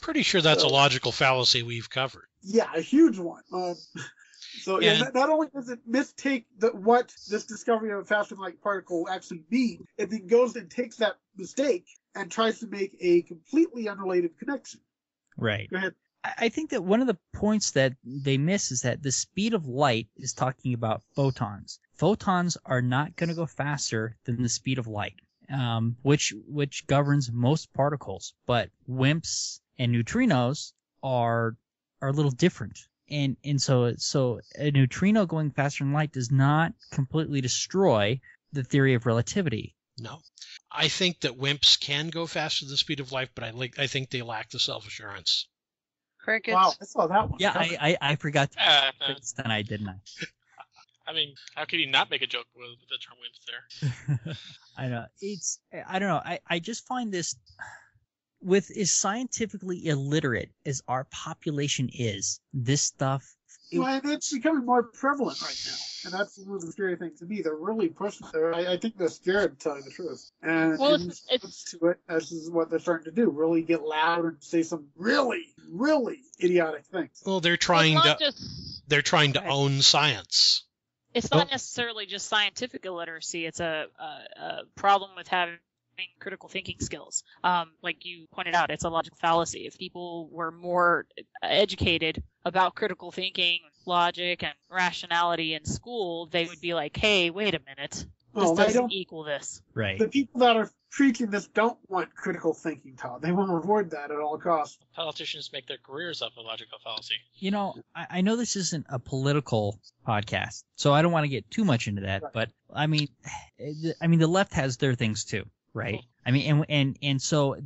Pretty sure that's a logical fallacy we've covered. Yeah, a huge one. Not only does it mistake what this discovery of a faster than light particle actually means, it then goes and takes that mistake and tries to make a completely unrelated connection. Right. Go ahead. I think that one of the points that they miss is that the speed of light is talking about photons. Photons are not going to go faster than the speed of light, which governs most particles. But WIMPs and neutrinos are a little different. And so a neutrino going faster than light does not completely destroy the theory of relativity. No. I think that WIMPs can go faster than the speed of light, but I think they lack the self-assurance. Crickets. Wow, I saw that one. Yeah, I forgot to Uh, tonight, didn't I? I mean, how could he not make a joke with the term WIMPs there? I know. I don't know. I just find this, with as scientifically illiterate as our population is, this stuff. Well, and it's becoming more prevalent right now. And that's one of the scary things to me. They're really pushing there. I think they're scared, to tell you the truth. And Well, in response to it, this is what they're starting to do. Really get loud and say some really, really idiotic things. Well, they're trying Well, to it's they're own science. It's not necessarily just scientific illiteracy. It's a problem with having critical thinking skills. Like you pointed out, it's a logical fallacy. If people were more educated about critical thinking, logic, and rationality in school, they would be like, hey, wait a minute. This doesn't equal this. Right. The people that are preaching this don't want critical thinking taught. They want to avoid that at all costs. Politicians make their careers off of logical fallacy. You know, I know this isn't a political podcast, so I don't want to get too much into that. Right. But I mean, the left has their things too, right? Cool. I mean, and so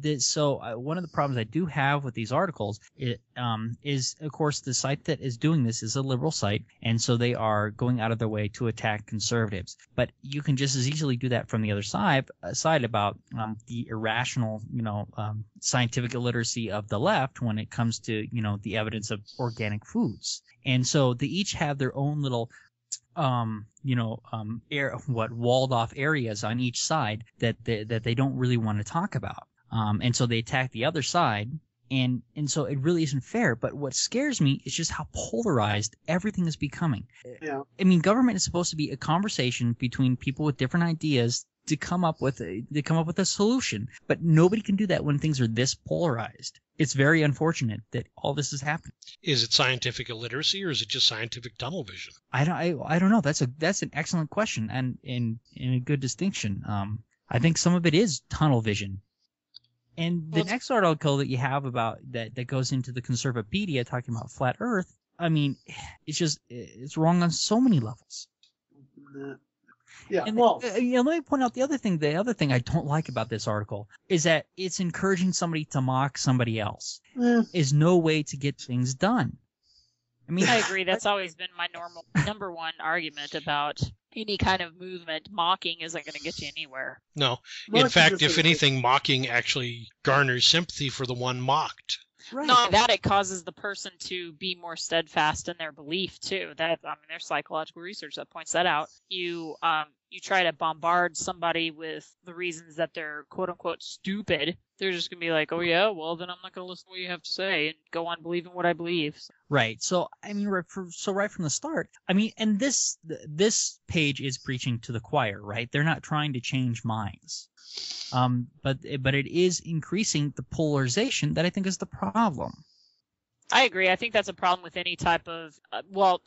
one of the problems I do have with these articles is, of course, the site that is doing this is a liberal site, and so they are going out of their way to attack conservatives. But you can just as easily do that from the other side about the irrational, scientific illiteracy of the left when it comes to, the evidence of organic foods. And so they each have their own little walled off areas on each side that they don't really want to talk about. And so they attack the other side, and so it really isn't fair. But what scares me is just how polarized everything is becoming. Yeah. I mean, government is supposed to be a conversation between people with different ideas to come up with a solution, but nobody can do that when things are this polarized. It's very unfortunate that all this is happening. Is it scientific illiteracy or is it just scientific tunnel vision? I don't know. That's an excellent question and a good distinction. I think some of it is tunnel vision. And the next article that you have about that goes into the Conservapedia talking about flat Earth, I mean, it's wrong on so many levels. Yeah. And well, let me point out the other thing I don't like about this article is that it's encouraging somebody to mock somebody else. Is no way to get things done. I mean, I agree. That's always been my number one argument about any kind of movement. Mocking isn't going to get you anywhere. No. In fact, if anything, mocking actually garners sympathy for the one mocked. Right. Not that it causes the person to be more steadfast in their belief too. There's psychological research that points that out. You try to bombard somebody with the reasons that they're quote unquote stupid. They're just gonna be like, oh yeah, well then I'm not gonna listen to what you have to say and go on believing what I believe. Right. So I mean, right from the start. I mean, and this page is preaching to the choir, right? They're not trying to change minds. But it is increasing the polarization that I think is the problem. I agree. I think that's a problem with any type of,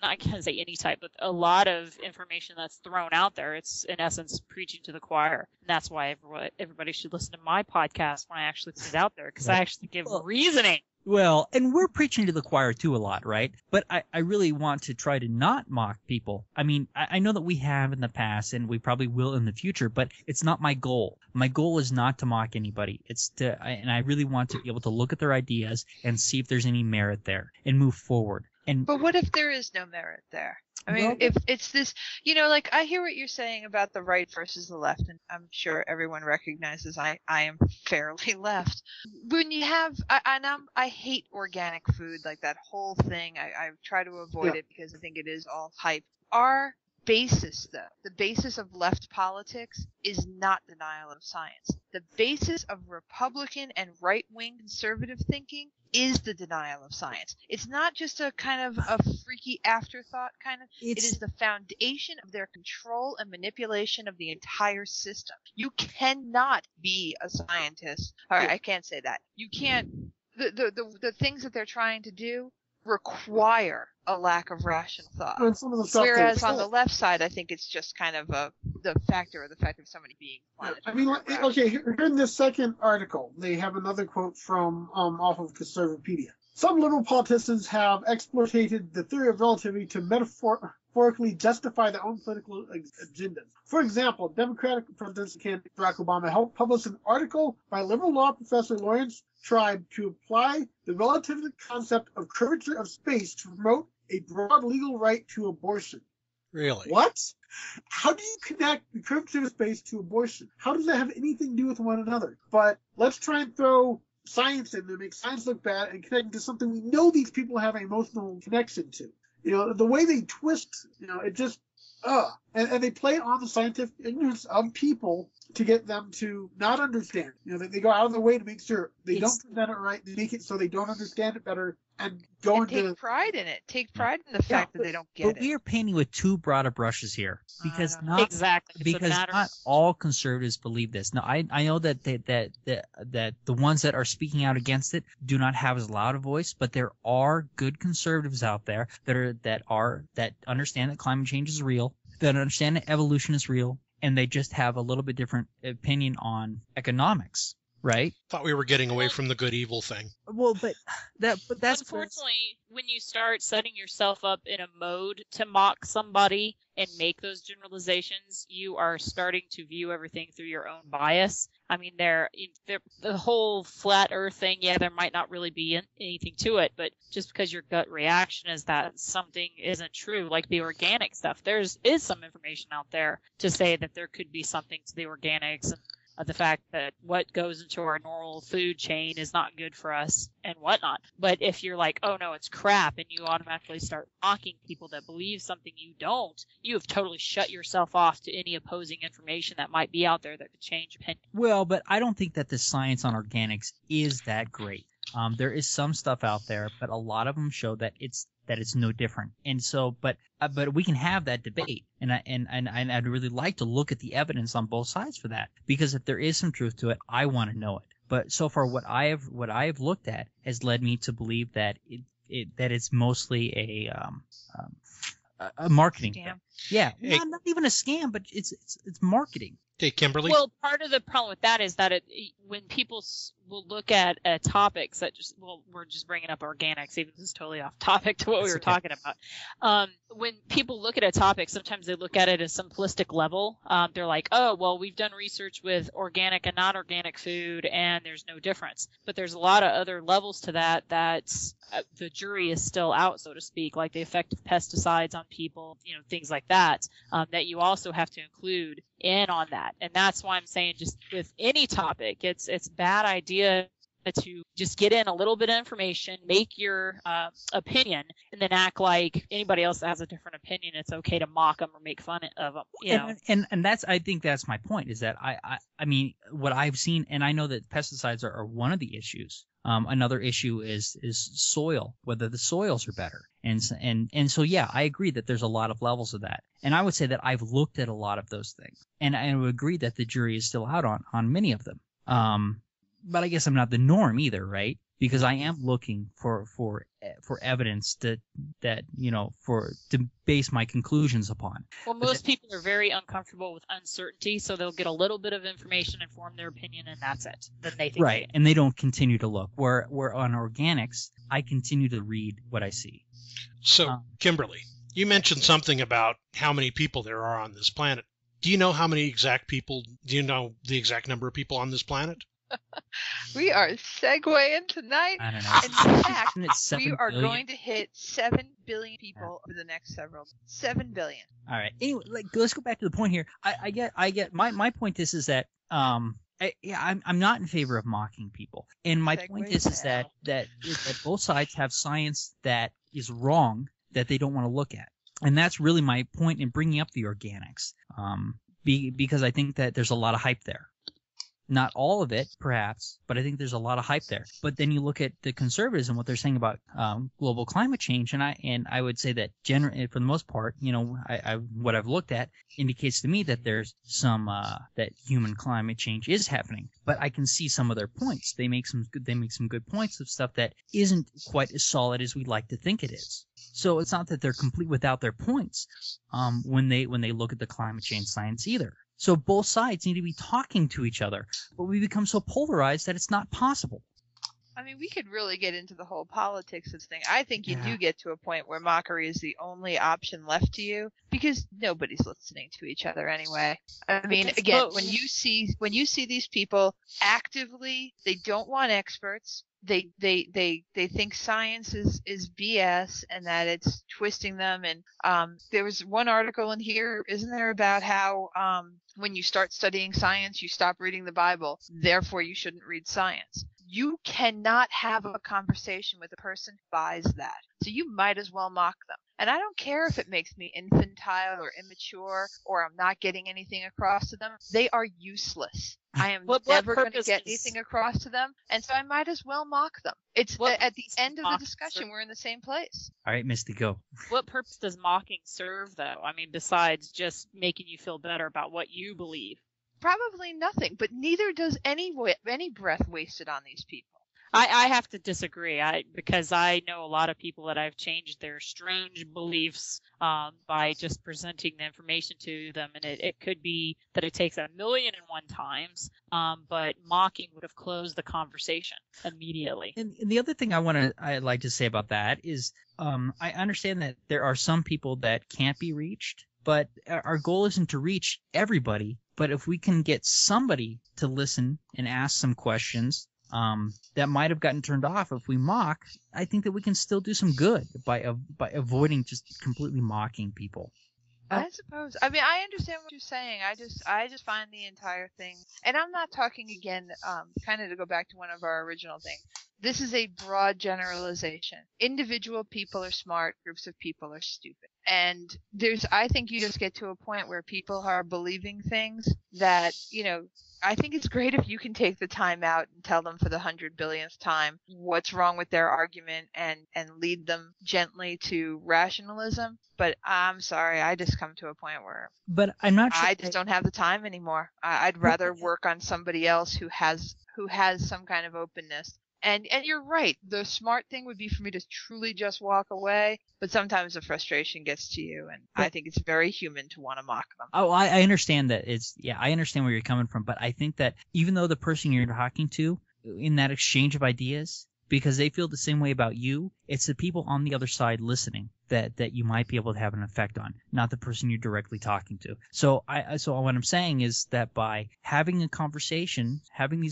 I can't say any type, but a lot of information that's thrown out there. It's, in essence, preaching to the choir. And that's why everybody should listen to my podcast when I actually put it out there, because I actually give reasoning. Well, and we're preaching to the choir too a lot, right? But I really want to try to not mock people. I mean, I know that we have in the past and we probably will in the future, but it's not my goal. My goal is not to mock anybody. And I really want to be able to look at their ideas and see if there's any merit there and move forward. But what if there is no merit there? I mean, if it's this, like I hear what you're saying about the right versus the left, and I'm sure everyone recognizes I am fairly left. When you have, I hate organic food, like that whole thing. I try to avoid it because I think it is all hype. Our basis, though, the basis of left politics is not denial of science. The basis of Republican and right-wing conservative thinking is the denial of science. It's not just a kind of a freaky afterthought kind of. It is the foundation of their control and manipulation of the entire system. You cannot be a scientist. All right, I can't say that. You can't. The things that they're trying to do require a lack of rational thought. And some of the stuff Whereas on the left side, I think it's just kind of the fact of somebody being wanted. I mean, okay, here in this second article, they have another quote from off of Conservapedia. Some liberal politicians have exploited the theory of relativity to metaphorically justify their own political agendas. For example, Democratic presidential candidate Barack Obama helped publish an article by liberal law professor Lawrence Tribe to apply the relativity concept of curvature of space to promote a broad legal right to abortion. Really? What? How do you connect the curvature of space to abortion? How does that have anything to do with one another? But let's try and throw science in there, make science look bad, and connect it to something we know these people have an emotional connection to. The way they twist, it just, and they play on the scientific ignorance of people to get them to not understand. They go out of their way to make sure they don't present it right. They make it so they don't understand it better and take pride in it. Take pride in the fact that they don't get it. But we are painting with too broad of brushes here because not all conservatives believe this. Now, I know that the ones that are speaking out against it do not have as loud a voice, but there are good conservatives out there that understand that climate change is real, that understand that evolution is real, and they just have a little bit different opinion on economics, right? Thought we were getting away from the good evil thing. Well, but that's unfortunately when you start setting yourself up in a mode to mock somebody and make those generalizations, you are starting to view everything through your own bias. I mean, the whole flat Earth thing, there might not really be anything to it, but just because your gut reaction is that something isn't true, like the organic stuff, there is some information out there to say that there could be something to the organics and the fact that what goes into our normal food chain is not good for us and whatnot. But if you're like, oh no, it's crap, and you automatically start mocking people that believe something you don't, you have totally shut yourself off to any opposing information that might be out there that could change opinion. Well, but I don't think that the science on organics is that great. There is some stuff out there, but a lot of them show that it's no different. And so, but we can have that debate, and I'd really like to look at the evidence on both sides for that, because if there is some truth to it, I want to know it. But so far, what I have looked at has led me to believe that it's mostly a marketing scam. thing. Yeah, not even a scam, but it's marketing. Okay, Kimberly. Well, part of the problem with that is that when people will look at topics that we're just bringing up organics, even if this is totally off topic to what we were talking about. When people look at a topic, sometimes they look at it at a simplistic level. They're like, oh, well, we've done research with organic and non-organic food, and there's no difference. But there's a lot of other levels to that the jury is still out, so to speak, like the effect of pesticides on people, things like that, that you also have to include in on that. And that's why I'm saying just with any topic, it's a bad idea to just get in a little bit of information, make your opinion, and then act like anybody else that has a different opinion, it's okay to mock them or make fun of them. And I think that's my point, is that I mean, what I've seen, and I know that pesticides are one of the issues. Another issue is soil, whether the soils are better. And so, I agree that there's a lot of levels of that. And I would say that I've looked at a lot of those things. And I would agree that the jury is still out on many of them. But I guess I'm not the norm either, right? Because I am looking for evidence to base my conclusions upon. Well, most people are very uncomfortable with uncertainty, so they'll get a little bit of information and form their opinion, and that's it. Then they think right, and they don't continue to look. Where on organics, I continue to read what I see. So, Kimberly, you mentioned something about how many people there are on this planet. Do you know how many exact people? Do you know the exact number of people on this planet? We are segueing tonight. I don't know. In fact, Isn't it 7 we are billion? going to hit 7 billion people over the next several. 7 billion. All right. Anyway, let's go back to the point here. I get. My point is that I'm not in favor of mocking people, and my point is that both sides have science that is wrong that they don't want to look at, and that's really my point in bringing up the organics. Because I think that there's a lot of hype there. Not all of it, perhaps, but I think there's a lot of hype there. But then you look at the conservatives and what they're saying about global climate change, and I would say that for the most part, what I've looked at indicates to me that there's some that human climate change is happening. But I can see some of their points. They make some good points of stuff that isn't quite as solid as we'd like to think it is. So it's not that they're complete without their points when they look at the climate change science either. So both sides need to be talking to each other, but we become so polarized that it's not possible. I mean, we could really get into the whole politics of this thing. I think you do get to a point where mockery is the only option left to you because nobody's listening to each other anyway. I mean, again, when you see these people actively, they don't want experts. They think science is BS and that it's twisting them. And there was one article in here, isn't there, about how when you start studying science, you stop reading the Bible. Therefore, you shouldn't read science. You cannot have a conversation with a person who buys that. So you might as well mock them. And I don't care if it makes me infantile or immature or I'm not getting anything across to them. They are useless. I am never going to get anything across to them. And so I might as well mock them. It's at the end of the discussion, we're in the same place. All right, Misty, go. What purpose does mocking serve, though? I mean, besides just making you feel better about what you believe. Probably nothing, but neither does any breath wasted on these people. I have to disagree. Because I know a lot of people that I've changed their strange beliefs by just presenting the information to them, and it could be that it takes 1,000,001 times, but mocking would have closed the conversation immediately. And the other thing I'd like to say about that is I understand that there are some people that can't be reached, but our goal isn't to reach everybody. But if we can get somebody to listen and ask some questions that might have gotten turned off if we mock, I think that we can still do some good by avoiding just completely mocking people. I suppose. I mean, I understand what you're saying. I just find the entire thing, and I'm not talking again, kind of to go back to one of our original things. This is a broad generalization. Individual people are smart, groups of people are stupid. And I think you just get to a point where people are believing things that, I think it's great if you can take the time out and tell them for the 100 billionth time what's wrong with their argument and lead them gently to rationalism. But I'm sorry, I just come to a point where I'm not sure. I just don't have the time anymore. I'd rather work on somebody else who has some kind of openness. And you're right. The smart thing would be for me to truly just walk away. But sometimes the frustration gets to you, and I think it's very human to want to mock them. Oh, I understand that. I understand where you're coming from. But I think that even though the person you're talking to in that exchange of ideas, because they feel the same way about you, it's the people on the other side listening that you might be able to have an effect on, not the person you're directly talking to. So what I'm saying is that by having these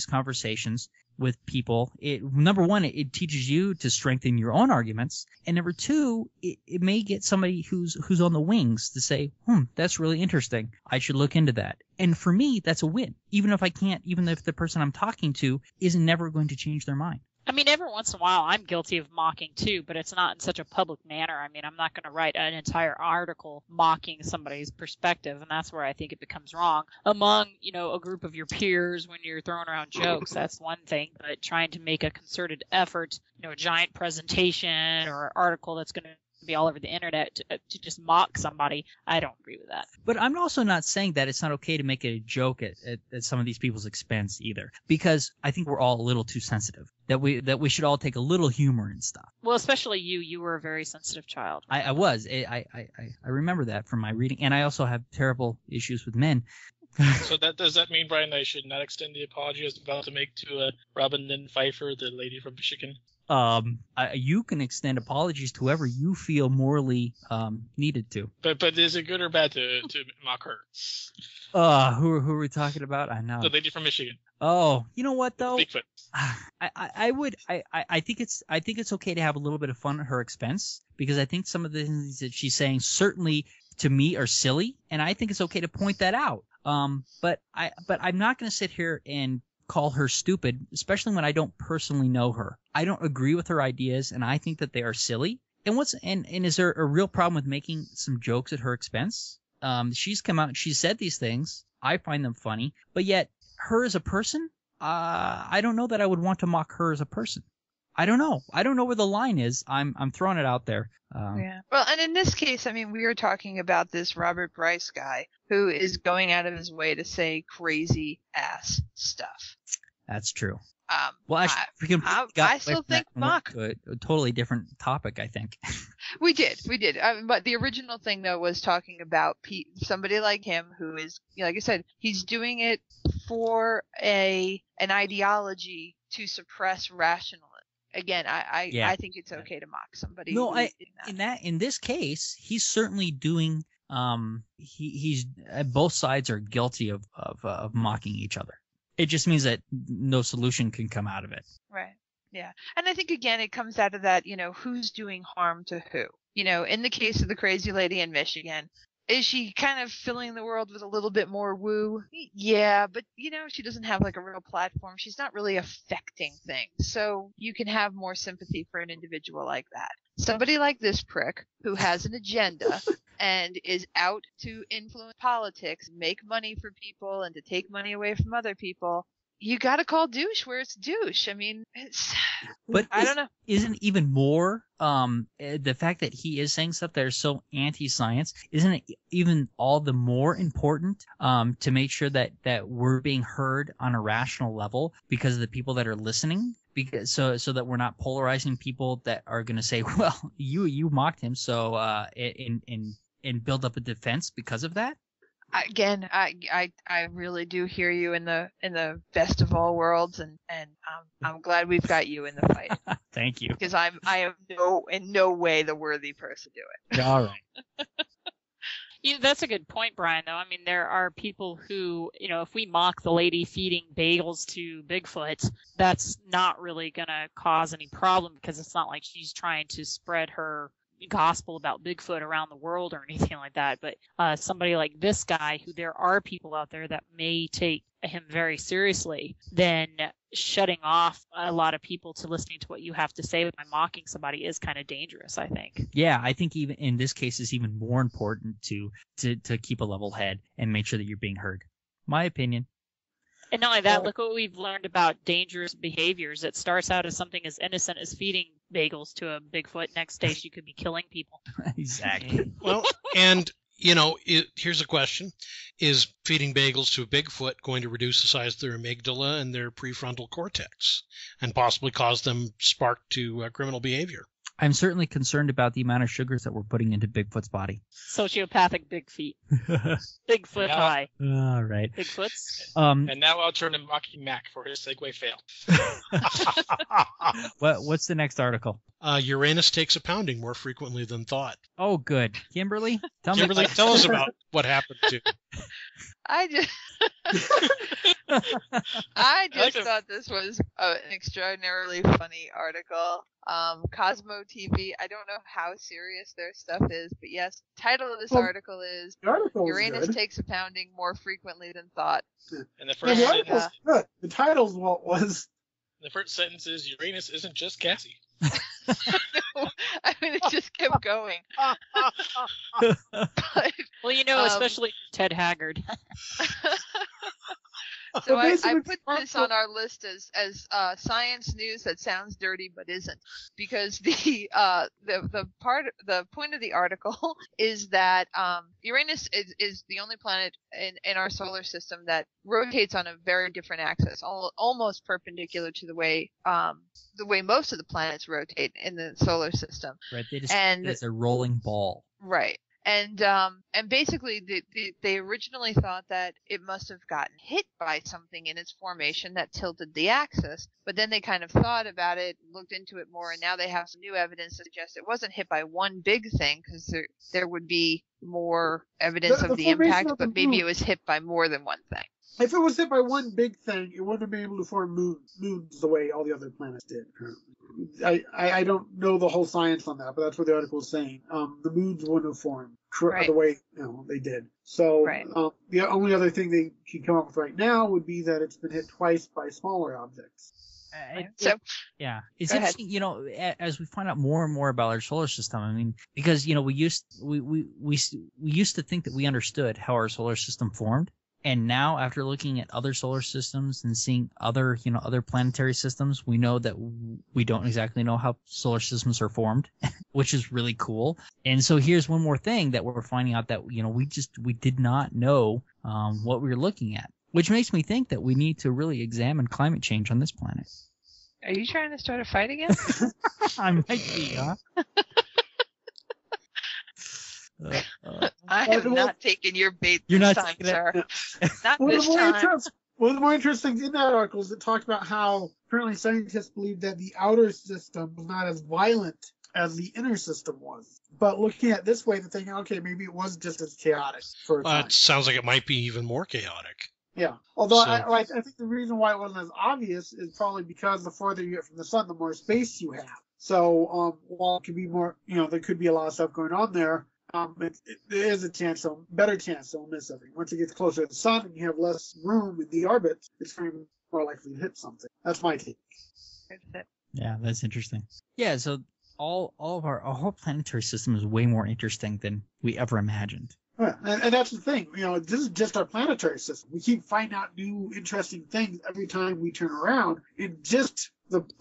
conversations with people, number one, it teaches you to strengthen your own arguments, and number two, it may get somebody who's on the wings to say, that's really interesting. I should look into that. And for me, that's a win. Even if the person I'm talking to is never going to change their mind. I mean, every once in a while, I'm guilty of mocking too, but it's not in such a public manner. I mean, I'm not going to write an entire article mocking somebody's perspective, and that's where I think it becomes wrong. Among, a group of your peers when you're throwing around jokes, that's one thing, but trying to make a concerted effort, a giant presentation or article that's going to be all over the internet to just mock somebody, I don't agree with that. But I'm also not saying that it's not okay to make a joke at some of these people's expense either, because I think we're all a little too sensitive. That we should all take a little humor and stuff. Well, especially you were a very sensitive child. I was. I remember that from my reading, and I also have terrible issues with men. So does that mean, Brian, I should not extend the apology I was about to make to Robin Lynn Pfeiffer, the lady from Michigan? You can extend apologies to whoever you feel morally needed to. But is it good or bad to mock her? Who are we talking about? I know. The lady from Michigan. Oh, you know what though? Bigfoot. I think it's okay to have a little bit of fun at her expense, because I think some of the things that she's saying certainly to me are silly, and I think it's okay to point that out. But I'm not going to sit here and call her stupid, especially when I don't personally know her. I don't agree with her ideas, and I think that they are silly. And is there a real problem with making some jokes at her expense? She's come out and she's said these things. I find them funny, but yet her as a person, I don't know that I would want to mock her as a person. I don't know. I don't know where the line is. I'm throwing it out there. Yeah. Well, and in this case, I mean, we are talking about this Robert Bryce guy who is going out of his way to say crazy ass stuff. That's true. Well, actually, I still think mock. A totally different topic, I think. We did. But the original thing, though, was talking about somebody like him who is, like I said, he's doing it for an ideology to suppress rationalism. Again, I think it's okay to mock somebody. No, in this case, he's certainly doing. He's both sides are guilty of mocking each other. It just means that no solution can come out of it. Right. Yeah. And I think, again, it comes out of that, who's doing harm to who. In the case of the crazy lady in Michigan, is she kind of filling the world with a little bit more woo? Yeah, but, she doesn't have like a real platform. She's not really affecting things. So you can have more sympathy for an individual like that. Somebody like this prick who has an agenda and is out to influence politics, make money for people, and to take money away from other people, you got to call douche where it's douche. I mean, I don't know. Isn't even more the fact that he is saying stuff that are so anti-science? Isn't it even all the more important to make sure that we're being heard on a rational level because of the people that are listening? Because so that we're not polarizing people that are going to say, well, you mocked him, so and build up a defense because of that. Again, I really do hear you in the best of all worlds, and I'm glad we've got you in the fight. Thank you. Because I am in no way the worthy person to do it. All right. That's a good point, Brian, though. I mean, there are people who, if we mock the lady feeding bagels to Bigfoot, that's not really going to cause any problem, because it's not like she's trying to spread her gospel about Bigfoot around the world or anything like that. But somebody like this guy, who there are people out there that may take him very seriously, then shutting off a lot of people to listening to what you have to say by mocking somebody is kind of dangerous, I think. Yeah, I think even in this case it's even more important to keep a level head and make sure that you're being heard. My opinion. And not only that, look what we've learned about dangerous behaviors. It starts out as something as innocent as feeding bagels to a Bigfoot. Next day, she could be killing people. Exactly. Well, and, here's a question. Is feeding bagels to a Bigfoot going to reduce the size of their amygdala and their prefrontal cortex and possibly cause them spark to criminal behavior? I'm certainly concerned about the amount of sugars that we're putting into Bigfoot's body. Sociopathic big feet. Bigfoot high. All right. Bigfoots. And now I'll turn to mocking Mac for his segue fail. What's the next article? Uranus takes a pounding more frequently than thought. Oh, good. Kimberly, tell us about what happened to. I just thought this was an extraordinarily funny article. Cosmo TV, I don't know how serious their stuff is, but yes, title of this article is Uranus takes a pounding more frequently than thought. And the first sentence, good. The title's what was. The first sentence is Uranus isn't just Cassie. I mean, it just kept going. But, well, especially Ted Haggard. So I put this on our list as science news that sounds dirty but isn't, because the point of the article is that Uranus is the only planet in our solar system that rotates on a very different axis, almost perpendicular to the way most of the planets rotate in the solar system. Right, it's a rolling ball. Right. And basically they originally thought that it must have gotten hit by something in its formation that tilted the axis, but then they kind of thought about it, looked into it more, and now they have some new evidence to suggest it wasn't hit by one big thing, because there would be more evidence of the impact, but maybe it was hit by more than one thing. If it was hit by one big thing, it wouldn't have been able to form moons the way all the other planets did. I don't know the whole science on that, but that's what the article is saying. The moons wouldn't have formed the way they did. So the only other thing they can come up with right now would be that it's been hit twice by smaller objects. It's interesting, as we find out more and more about our solar system. I mean, because we used to think that we understood how our solar system formed. And now, after looking at other solar systems and seeing other planetary systems, we know that we don't exactly know how solar systems are formed, which is really cool. And so here's one more thing that we're finding out that, we did not know what we were looking at, which makes me think that we need to really examine climate change on this planet. Are you trying to start a fight again? I might be, huh? I have not taken your bait You're this not time, taking sir. it. Not this time. One of the more interesting things in that article is it talked about how apparently scientists believe that the outer system was not as violent as the inner system was. But looking at it this way, they're thinking, okay, maybe it was just as chaotic for a time. It sounds like it might be even more chaotic. Yeah. Although I think the reason why it wasn't as obvious is probably because the farther you get from the sun, the more space you have. So while it could be more, there could be a lot of stuff going on there. There is a better chance they'll miss everything. Once it gets closer to the sun and you have less room in the orbit, it's very more likely to hit something. That's my take. Yeah, that's interesting. Yeah, so all of our whole planetary system is way more interesting than we ever imagined. Yeah, and that's the thing. This is just our planetary system. We keep finding out new interesting things every time we turn around. In just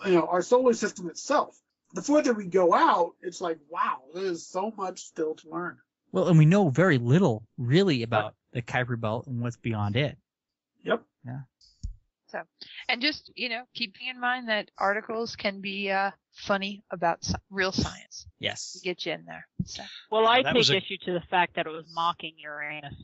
our solar system itself. The further we go out, it's like, wow, there's so much still to learn. Well, and we know very little, really, about the Kuiper Belt and what's beyond it. Yep. Yeah. So, and just, keeping in mind that articles can be funny about real science. Yes. To get you in there. So. Well, I take issue to the fact that it was mocking Uranus.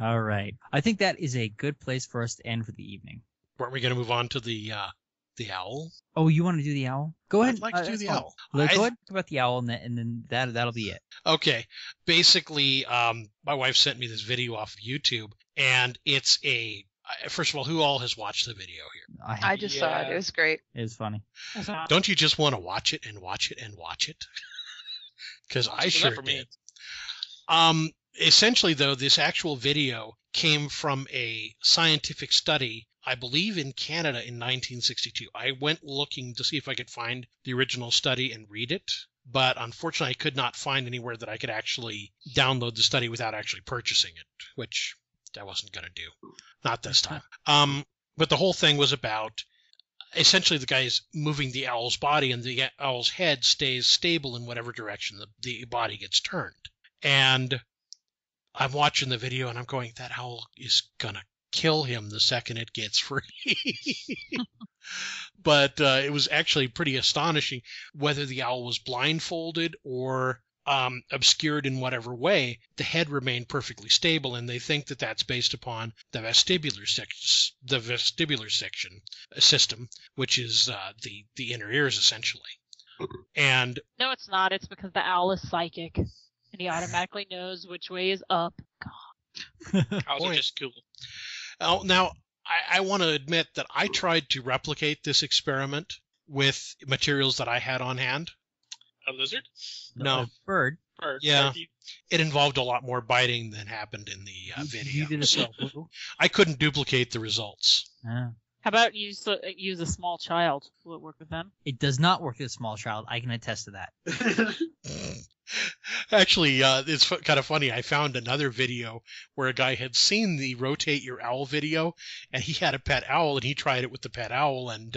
All right. I think that is a good place for us to end for the evening. Weren't we going to move on to the owl? Oh, you want to do the owl? Go ahead. I'd like to do the owl. Go ahead and talk about the owl, and then that'll be it. Okay. Basically, my wife sent me this video off of YouTube, and it's first of all, who all has watched the video here? I just saw it. It was great. It was funny. Don't you just want to watch it and watch it and watch it? Because I sure did. Essentially, though, this actual video came from a scientific study, I believe in Canada in 1962. I went looking to see if I could find the original study and read it, but unfortunately I could not find anywhere that I could actually download the study without actually purchasing it, which I wasn't going to do. Not this time. But the whole thing was about essentially the guy's moving the owl's body, and the owl's head stays stable in whatever direction the body gets turned. And I'm watching the video and I'm going, that owl is going to kill him the second it gets free. But it was actually pretty astonishing whether the owl was blindfolded or obscured in whatever way. The head remained perfectly stable, and they think that that's based upon the vestibular section system, which is the inner ears essentially. And no, it's not. It's because the owl is psychic, and he automatically knows which way is up. God. Owls are just cool. Now, I want to admit that I tried to replicate this experiment with materials that I had on hand. A lizard? No. A bird. Yeah. It involved a lot more biting than happened in the video. You did it so I couldn't duplicate the results. Ah. How about use a small child? Will it work with them? It does not work with a small child. I can attest to that. Actually, it's kind of funny. I found another video where a guy had seen the Rotate Your Owl video, and he had a pet owl, and he tried it with the pet owl, and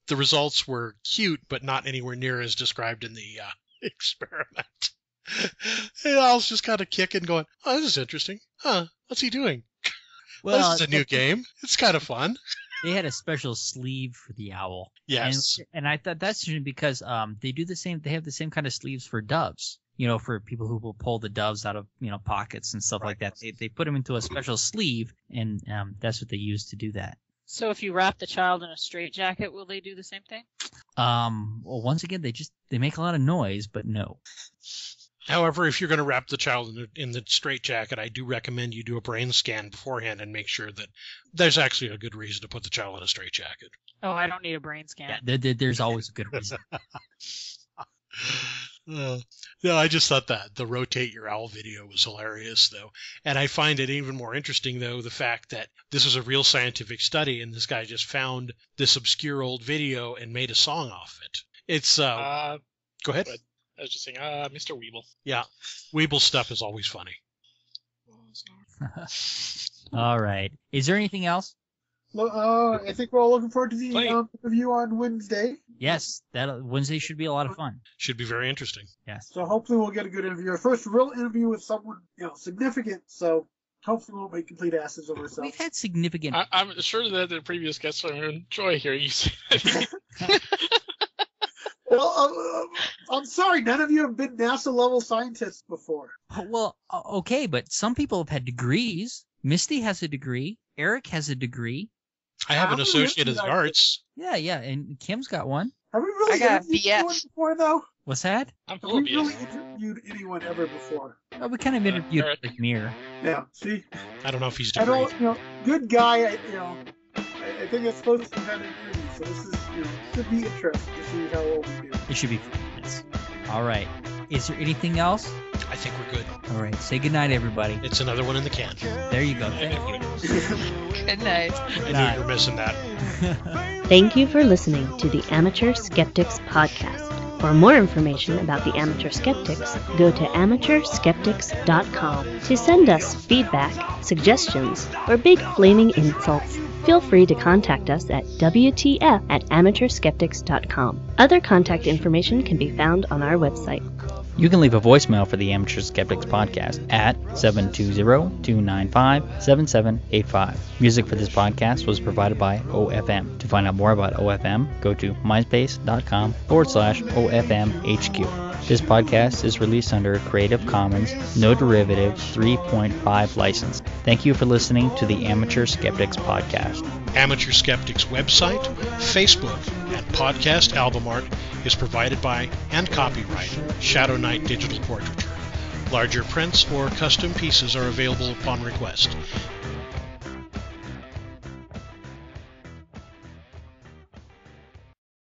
the results were cute, but not anywhere near as described in the experiment. And I was just kind of kicking, going, oh, this is interesting. Huh, what's he doing? Well, this is a new game. It's kind of fun. They had a special sleeve for the owl. Yes. And I thought that's interesting because they do the same. They have the same kind of sleeves for doves. You know, for people who will pull the doves out of pockets and stuff like that. They put them into a special sleeve, and that's what they use to do that. So if you wrap the child in a straitjacket, will they do the same thing? Well, once again, they make a lot of noise, but no. However, if you're going to wrap the child in the straitjacket, I do recommend you do a brain scan beforehand and make sure that there's actually a good reason to put the child in a straitjacket. Oh, I don't need a brain scan. Yeah, there's always a good reason. No, I just thought that the rotate your owl video was hilarious, though. And I find it even more interesting, though, the fact that this is a real scientific study and this guy just found this obscure old video and made a song off it. It's, go ahead. I was just saying, Mr. Weeble. Yeah, Weeble stuff is always funny. All right. Is there anything else? I think we're all looking forward to the review on Wednesday. Yes, that Wednesday should be a lot of fun. Should be very interesting. Yes. So hopefully we'll get a good interview. Our first real interview with someone significant. So hopefully we'll make complete asses of ourselves. We've had significant. I'm sure that the previous guests will enjoy hearing you say that. Well, I'm sorry, none of you have been NASA-level scientists before. Well, okay, but some people have had degrees. Misty has a degree. Eric has a degree. I have an associate of arts. Yeah, and Kim's got one. Have we really interviewed anyone before, though? What's that? I'm Have full we of really BS. interviewed anyone ever before? Oh, we kind of interviewed Eric. like Mir. Yeah, see? I don't know if he's I degree. don't, good guy, I think it's supposed to be kind of interview, so this is, should be interesting to see how well we do. It should be fun. Yes. All right. Is there anything else? I think we're good. All right. Say goodnight, everybody. It's another one in the can. There you go. Thank you. Good night. I knew you were missing that. Thank you for listening to the Amateur Skeptics podcast. For more information about the Amateur Skeptics, go to amateurskeptics.com. To send us feedback, suggestions, or big flaming insults, feel free to contact us at WTF@amateurskeptics.com. Other contact information can be found on our website. You can leave a voicemail for the Amateur Skeptics podcast at 720-295-7785. Music for this podcast was provided by OFM. To find out more about OFM, go to myspace.com/OFMHQ. This podcast is released under Creative Commons No Derivative 3.5 license. Thank you for listening to the Amateur Skeptics podcast. Amateur Skeptics website, Facebook, and podcast album art is provided by and copyright Shadow Knight Digital Portraiture. Larger prints or custom pieces are available upon request.